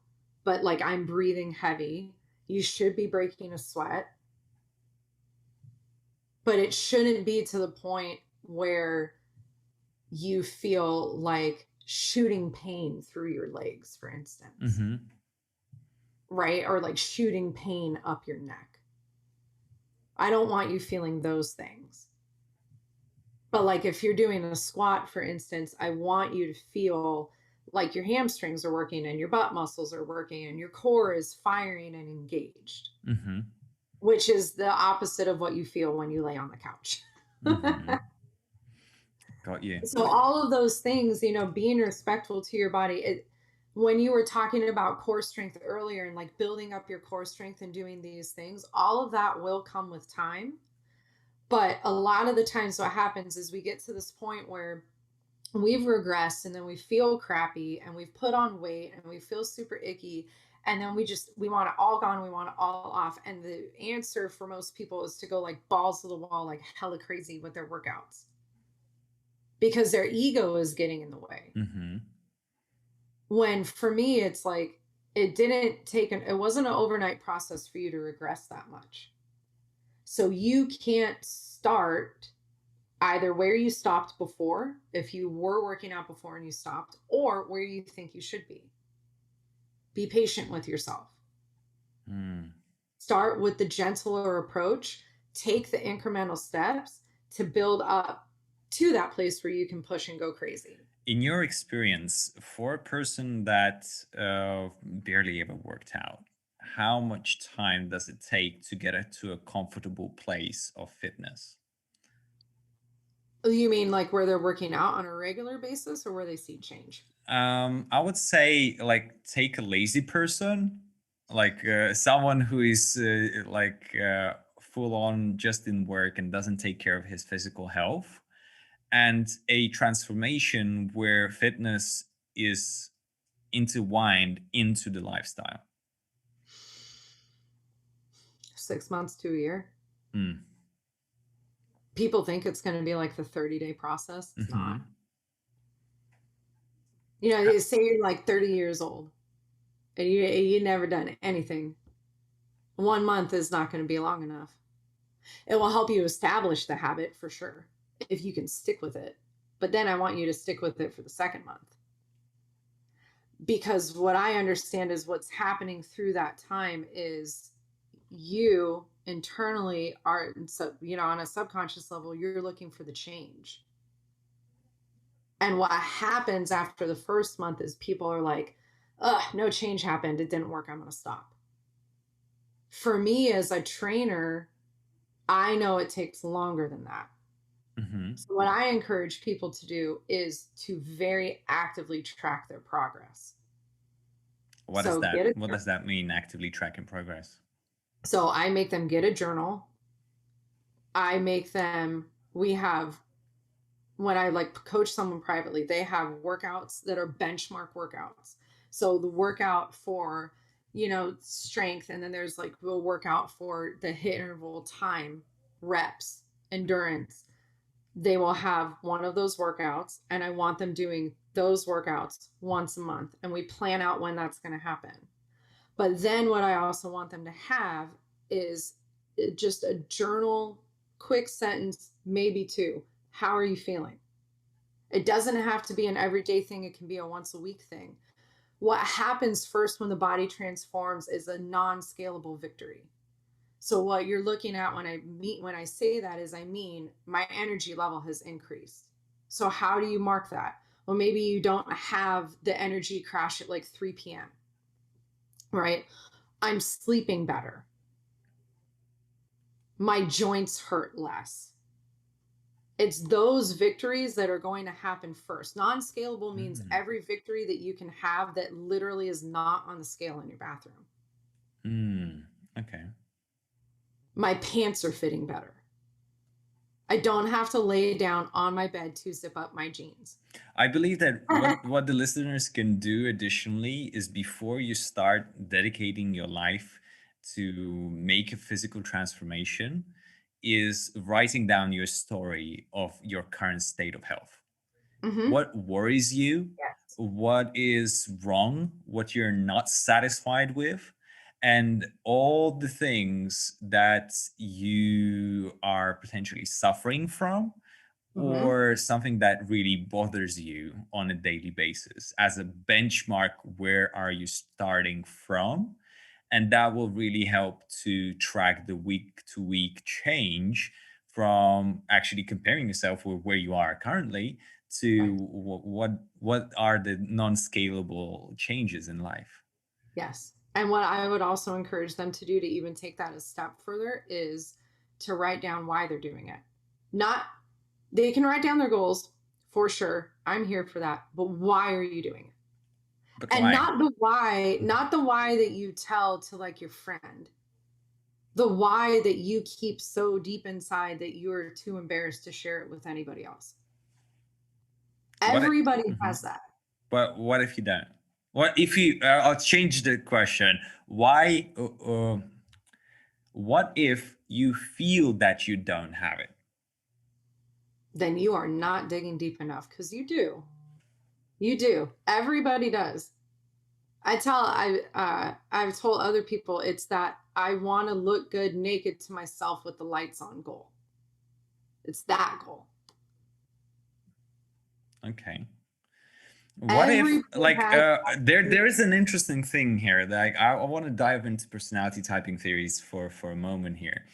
Speaker 2: but like I'm breathing heavy. You should be breaking a sweat, but it shouldn't be to the point where you feel like shooting pain through your legs, for instance,
Speaker 1: Mm-hmm.
Speaker 2: right? Or like shooting pain up your neck. I don't want you feeling those things. But like if you're doing a squat, for instance, I want you to feel like your hamstrings are working and your butt muscles are working and your core is firing and engaged,
Speaker 1: Mm-hmm.
Speaker 2: which is the opposite of what you feel when you lay on the couch.
Speaker 1: Mm-hmm. Got you.
Speaker 2: So all of those things, being respectful to your body, when you were talking about core strength earlier and like building up your core strength and doing these things, all of that will come with time. But a lot of the times what happens is we get to this point where we've regressed and then we feel crappy and we've put on weight and we feel super icky and then we want it all gone, we want it all off. And the answer for most people is to go like balls to the wall, like hella crazy with their workouts because their ego is getting in the way.
Speaker 1: Mm-hmm.
Speaker 2: When for me it's like it wasn't an overnight process for you to regress that much. So you can't start either where you stopped before, if you were working out before and you stopped, or where you think you should be. Be patient with yourself.
Speaker 1: Mm.
Speaker 2: Start with the gentler approach. Take the incremental steps to build up to that place where you can push and go crazy.
Speaker 1: In your experience, for a person that barely ever worked out, how much time does it take to get to a comfortable place of fitness?
Speaker 2: You mean like where they're working out on a regular basis or where they see change?
Speaker 1: I would say like take a lazy person, like someone who is full on just in work and doesn't take care of his physical health, and a transformation where fitness is intertwined into the lifestyle.
Speaker 2: 6 months to a year.
Speaker 1: Mm.
Speaker 2: People think it's going to be like the 30-day process. It's
Speaker 1: Mm-hmm.
Speaker 2: not. You say you're like 30 years old and you never done anything. 1 month is not going to be long enough. It will help you establish the habit for sure if you can stick with it. but then I want you to stick with it for the second month. Because what I understand is what's happening through that time is you internally are, so, on a subconscious level, you're looking for the change. And what happens after the first month is people are like, ugh, no change happened. It didn't work. I'm going to stop. For me as a trainer, I know it takes longer than that.
Speaker 1: Mm-hmm.
Speaker 2: So what I encourage people to do is to very actively track their progress.
Speaker 1: What is
Speaker 2: So
Speaker 1: that?
Speaker 2: get it.
Speaker 1: What does that mean, actively tracking progress?
Speaker 2: So I make them get a journal. I make them, we have, when I like coach someone privately, they have workouts that are benchmark workouts. So the workout for, strength, and then there's like a workout for the hit interval, time, reps, endurance. They will have one of those workouts, and I want them doing those workouts once a month. And we plan out when that's going to happen. But then what I also want them to have is just a journal, quick sentence, maybe two. How are you feeling? It doesn't have to be an everyday thing. It can be a once a week thing. What happens first when the body transforms is a non-scalable victory. So what you're looking at when I say that is, I mean, my energy level has increased. So how do you mark that? Well, maybe you don't have the energy crash at like 3 p.m., right? I'm sleeping better. My joints hurt less. It's those victories that are going to happen first. Non-scalable means
Speaker 1: Mm.
Speaker 2: every victory that you can have that literally is not on the scale in your bathroom.
Speaker 1: Okay.
Speaker 2: My pants are fitting better. I don't have to lay down on my bed to zip up my jeans.
Speaker 1: I believe that what the listeners can do additionally is, before you start dedicating your life to make a physical transformation, is writing down your story of your current state of health.
Speaker 2: Mm-hmm.
Speaker 1: What worries you?
Speaker 2: Yes.
Speaker 1: What is wrong? What you're not satisfied with? And all the things that you are potentially suffering from,
Speaker 2: Mm-hmm.
Speaker 1: or something that really bothers you on a daily basis, as a benchmark. Where are you starting from? And that will really help to track the week to week change, from actually comparing yourself with where you are currently to
Speaker 2: Right.
Speaker 1: what are the non-scalable changes in life.
Speaker 2: Yes. And what I would also encourage them to do to even take that a step further is to write down why they're doing it. Not, they can write down their goals for sure. I'm here for that. But why are you doing it?
Speaker 1: But
Speaker 2: And
Speaker 1: why?
Speaker 2: not the why that you tell to like your friend. The why that you keep so deep inside that you're too embarrassed to share it with anybody else.
Speaker 1: What it,
Speaker 2: Everybody
Speaker 1: mhm.
Speaker 2: has that.
Speaker 1: But what if you don't? What if you? I'll change the question. Why? What if you feel that you don't have it?
Speaker 2: Then you are not digging deep enough, because you do. You do. Everybody does. I've told other people it's that I want to look good naked to myself with the lights on goal. It's that goal.
Speaker 1: Okay. What if,
Speaker 2: Everybody has
Speaker 1: there is an interesting thing here that I want to dive into personality typing theories for a moment here.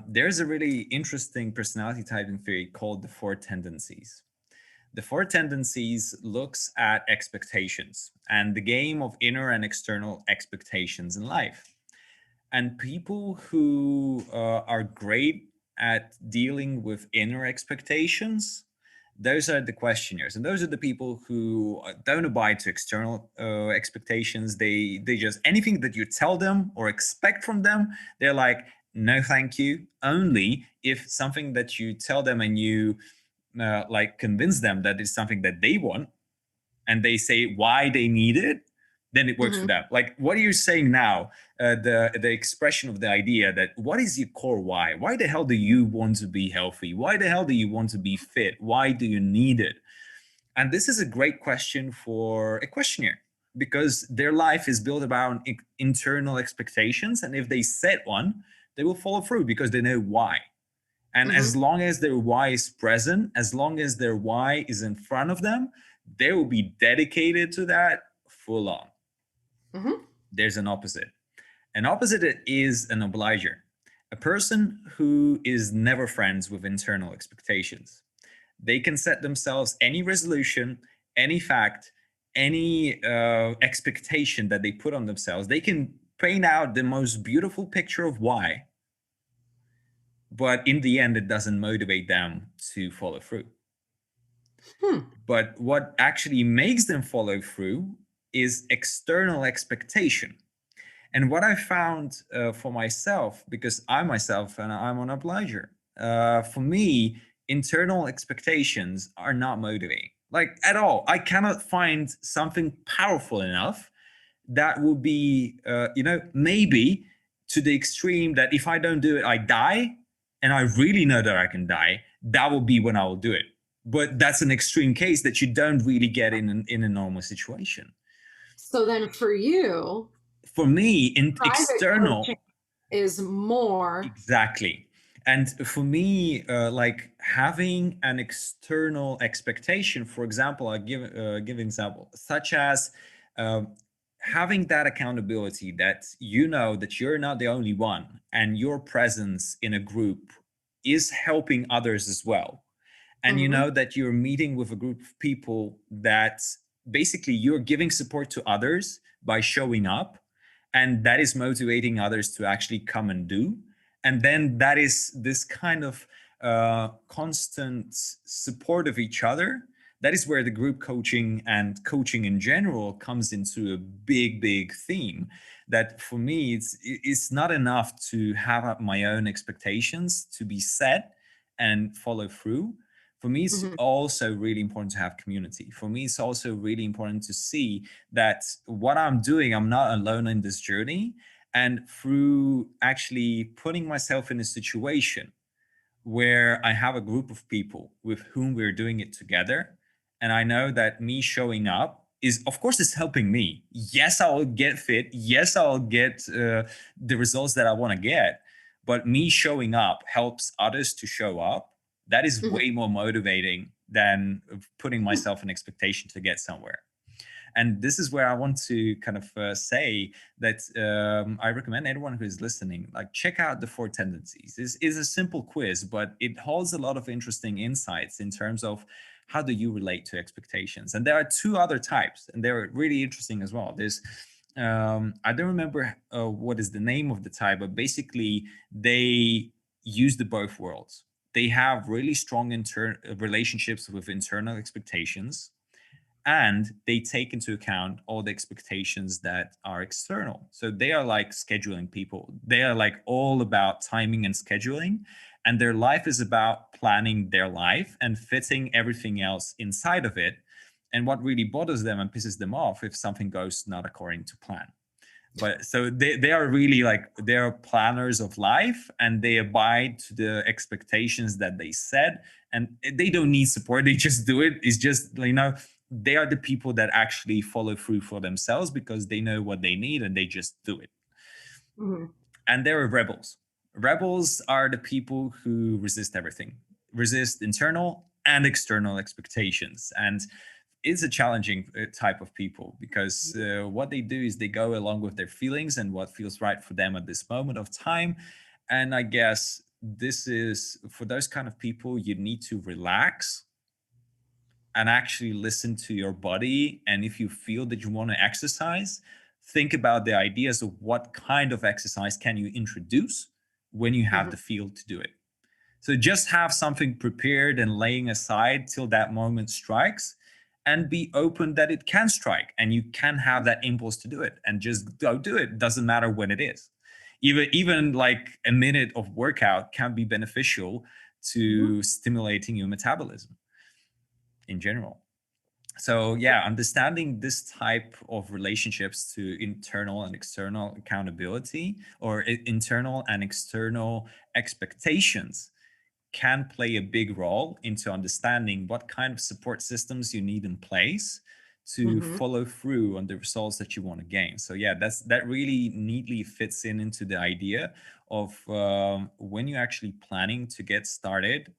Speaker 1: There's a really interesting personality typing theory called the four tendencies. The four tendencies looks at expectations and the game of inner and external expectations in life. And people who are great at dealing with inner expectations, those are the questionnaires, and those are the people who don't abide to external expectations. They just, anything that you tell them or expect from them, they're like, no thank you. Only if something that you tell them and you like convince them that it's something that they want, and they say why they need it, then it works for
Speaker 2: Mhm.
Speaker 1: them. Like what are you saying now? The expression of the idea that, what is your core why? Why the hell do you want to be healthy? Why the hell do you want to be fit? Why do you need it? And this is a great question for a questionnaire, because their life is built around internal expectations, and if they set one, they will follow through because they know why. And as
Speaker 2: Mhm.
Speaker 1: long as their why is present, as long as their why is in front of them, they will be dedicated to that full on.
Speaker 2: Mhm.
Speaker 1: There's an opposite. An opposite is an obliger, a person who is never friends with internal expectations. They can set themselves any resolution, any fact, any expectation that they put on themselves. They can paint out the most beautiful picture of why, but in the end, it doesn't motivate them to follow through.
Speaker 2: Hmm.
Speaker 1: But what actually makes them follow through is external expectation. And what I found for myself, because I myself and I'm an obliger, for me, internal expectations are not motivating, like at all. I cannot find something powerful enough that will be, maybe to the extreme that if I don't do it, I die, and I really know that I can die. That will be when I will do it. But that's an extreme case that you don't really get in a normal situation.
Speaker 2: So then for you,
Speaker 1: For me, in
Speaker 2: private coaching
Speaker 1: external.
Speaker 2: is more.
Speaker 1: Exactly. And for me, like having an external expectation, for example, I give an example, such as um, having that accountability that you know that you're not the only one, and your presence in a group is helping others as well, and you
Speaker 2: Mhm.
Speaker 1: know that you're meeting with a group of people that basically you're giving support to others by showing up, and that is motivating others to actually come and do. And then that is this kind of constant support of each other. That is where the group coaching and coaching in general comes into a big theme. That for me, it's not enough to have my own expectations to be set and follow through. For me, it's
Speaker 2: Mhm.
Speaker 1: also really important to have community. For me, it's also really important to see that what I'm doing, I'm not alone in this journey. And through actually putting myself in a situation where I have a group of people with whom we're doing it together. And I know that me showing up is, of course, it's helping me. Yes, I'll get fit. Yes, I'll get the results that I want to get. But me showing up helps others to show up. That is
Speaker 2: Mhm.
Speaker 1: way more motivating than putting myself an expectation to get somewhere. And this is where I want to kind of say that I recommend anyone who is listening, like check out the four tendencies. This is a simple quiz, but it holds a lot of interesting insights in terms of how do you relate to expectations. And there are two other types, and they're really interesting as well. There's I don't remember what is the name of the type, but basically they use the both worlds. They have really strong relationships with internal expectations, and they take into account all the expectations that are external. So they are like scheduling people. They are like all about timing and scheduling, and their life is about planning their life and fitting everything else inside of it. And what really bothers them and pisses them off if something goes not according to plan. But so they are really like they're planners of life, and they abide to the expectations that they set, and they don't need support. They just do it. It's just, they are the people that actually follow through for themselves because they know what they need and they just do it.
Speaker 2: Mhm.
Speaker 1: And there are rebels. Rebels are the people who resist everything, resist internal and external expectations. And it's a challenging type of people because what they do is they go along with their feelings and what feels right for them at this moment of time. And I guess this is for those kind of people, you need to relax and actually listen to your body. And if you feel that you want to exercise, think about the ideas of what kind of exercise can you introduce when you have
Speaker 2: Mhm.
Speaker 1: the feel to do it. So just have something prepared and laying aside till that moment strikes, and be open that it can strike and you can have that impulse to do it, and just go do it. Doesn't matter when it is. Even like a minute of workout can be beneficial
Speaker 2: Mhm.
Speaker 1: to stimulating your metabolism in general. So yeah, understanding this type of relationships to internal and external accountability, or internal and external expectations, can play a big role into understanding what kind of support systems you need in place to
Speaker 2: Mm-hmm.
Speaker 1: follow through on the results that you want to gain. So yeah, that really neatly fits in into the idea of when you're actually planning to get started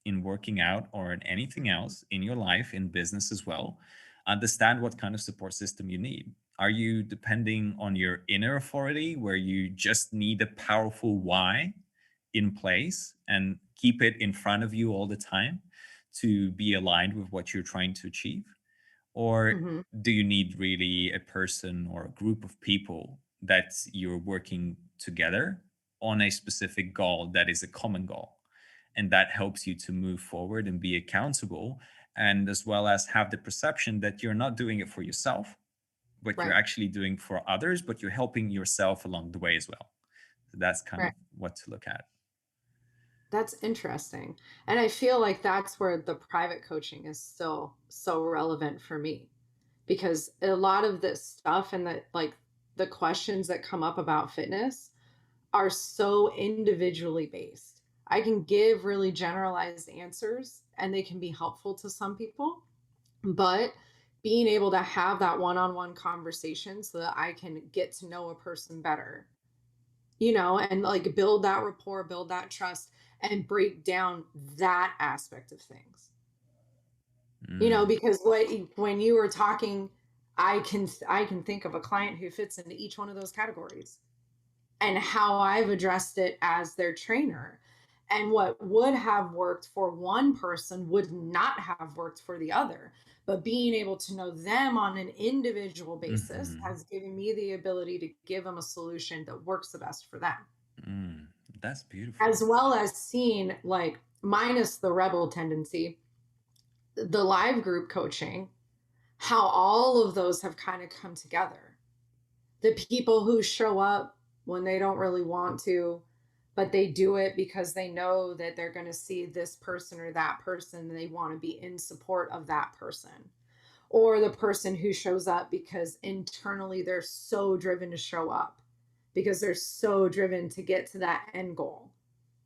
Speaker 1: in working out or in anything else in your life, in business as well, understand what kind of support system you need. Are you depending on your inner authority where you just need a powerful why in place and keep it in front of you all the time to be aligned with what you're trying to achieve? Or
Speaker 2: Mm-hmm.
Speaker 1: do you need really a person or a group of people that you're working together on a specific goal that is a common goal? And that helps you to move forward and be accountable, and as well as have the perception that you're not doing it for yourself, but you're
Speaker 2: Right.
Speaker 1: actually doing for others, but you're helping yourself along the way as well. So that's kind
Speaker 2: Right.
Speaker 1: of what to look at.
Speaker 2: That's interesting. And I feel like that's where the private coaching is still so relevant for me, because a lot of this stuff and the questions that come up about fitness are so individually based. I can give really generalized answers and they can be helpful to some people, but being able to have that one-on-one conversation so that I can get to know a person better, and like build that rapport, build that trust, and break down that aspect of things.
Speaker 1: Mm,
Speaker 2: Because when you were talking, I can think of a client who fits into each one of those categories and how I've addressed it as their trainer. And what would have worked for one person would not have worked for the other. But being able to know them on an individual basis
Speaker 1: mhm,
Speaker 2: has given me the ability to give them a solution that works the best for them,
Speaker 1: mm. That's beautiful.
Speaker 2: as well as seeing, like, minus the rebel tendency, the live group coaching, how all of those have kind of come together. The people who show up when they don't really want to, but they do it because they know that they're going to see this person or that person and they want to be in support of that person. Or the person who shows up because internally they're so driven to show up, because they're so driven to get to that end goal.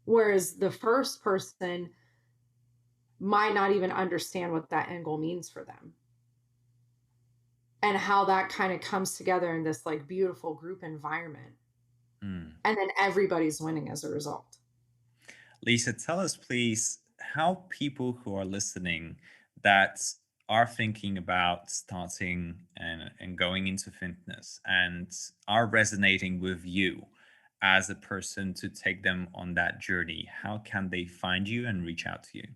Speaker 2: Whereas the first person might not even understand what that end goal means for them, and how that kind of comes together in this like beautiful group environment.
Speaker 1: Mm.
Speaker 2: And then everybody's winning as a result.
Speaker 1: Lisa, tell us, please, how people who are listening that are thinking about starting and going into fitness and are resonating with you as a person to take them on that journey, how can they find you and reach out to you?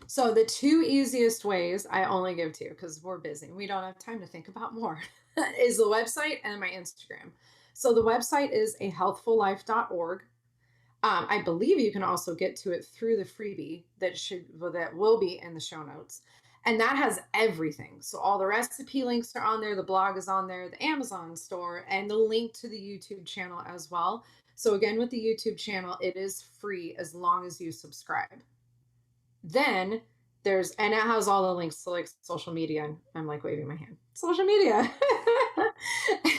Speaker 2: So the two easiest ways, I only give two because we're busy. We don't have time to think about more, is the website and my Instagram. So the website is a healthfullife.org. I believe you can also get to it through the freebie that will be in the show notes. And that has everything. So all the recipe links are on there, the blog is on there, the Amazon store, and the link to the YouTube channel as well. So again, with the YouTube channel, it is free as long as you subscribe. Then and it has all the links to like social media. And I'm like waving my hand. Social media.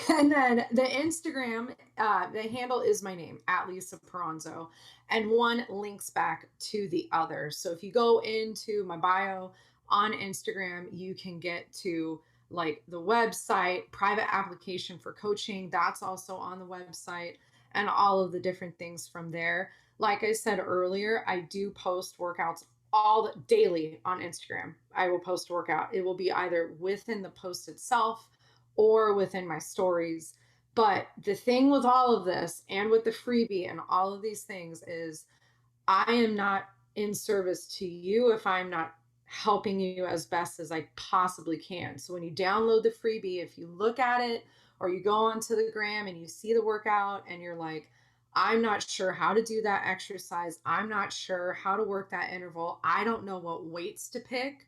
Speaker 2: And then the Instagram, the handle is my name, at Lisa Peranzo, and one links back to the other. So if you go into my bio on Instagram, you can get to like the website, private application for coaching. That's also on the website, and all of the different things from there. Like I said earlier, I do post workouts daily on Instagram. I will post a workout. It will be either within the post itself or within my stories. But the thing with all of this and with the freebie and all of these things is I am not in service to you if I'm not helping you as best as I possibly can. So when you download the freebie, if you look at it or you go onto the gram and you see the workout and you're like, I'm not sure how to do that exercise, I'm not sure how to work that interval, I don't know what weights to pick,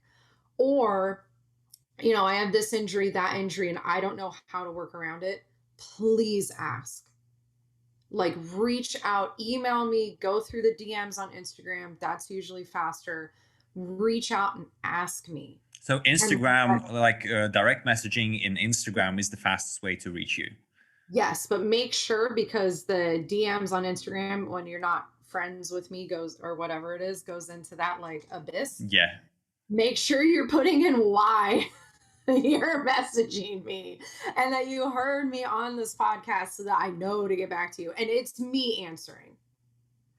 Speaker 2: or I have this injury, that injury, and I don't know how to work around it, please ask. Like, reach out, email me, go through the DMs on Instagram. That's usually faster. Reach out and ask me.
Speaker 1: So
Speaker 2: And
Speaker 1: Instagram, like direct messaging in Instagram is the fastest way to reach you.
Speaker 2: yes, but make sure, because the DMs on Instagram, when you're not friends with me, goes, or whatever it is, goes into that like abyss.
Speaker 1: Yeah.
Speaker 2: Make sure you're putting in why. you're messaging me and that you heard me on this podcast so that I know to get back to you. And it's me answering.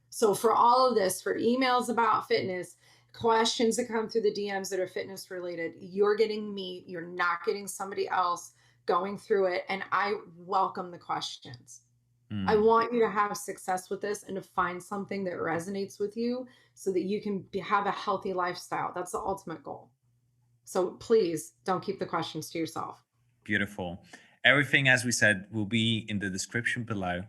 Speaker 2: So for all of this, for emails about fitness, questions that come through the DMs that are fitness related, you're getting me, you're not getting somebody else going through it. And I welcome the questions. I
Speaker 1: Mm,
Speaker 2: want you to have success with this and to find something that resonates with you so that you can have a healthy lifestyle. That's the ultimate goal. So please don't keep the questions to yourself.
Speaker 1: beautiful. Everything, as we said, will be in the description below.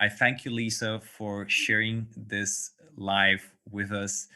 Speaker 1: I thank you, Lisa, for sharing this live with us,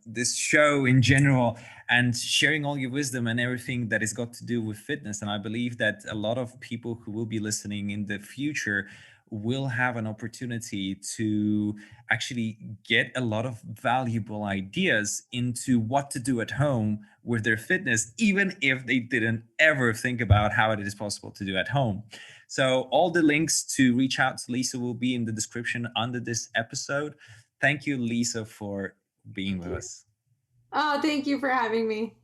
Speaker 1: this show in general, and sharing all your wisdom and everything that has got to do with fitness. And I believe that a lot of people who will be listening in the future will have an opportunity to actually get a lot of valuable ideas into what to do at home with their fitness, even if they didn't ever think about how it is possible to do at home. So, all the links to reach out to Lisa will be in the description under this episode. Thank you, Lisa, for being
Speaker 2: Thank
Speaker 1: with
Speaker 2: you.
Speaker 1: us.
Speaker 2: Oh, thank you for having me.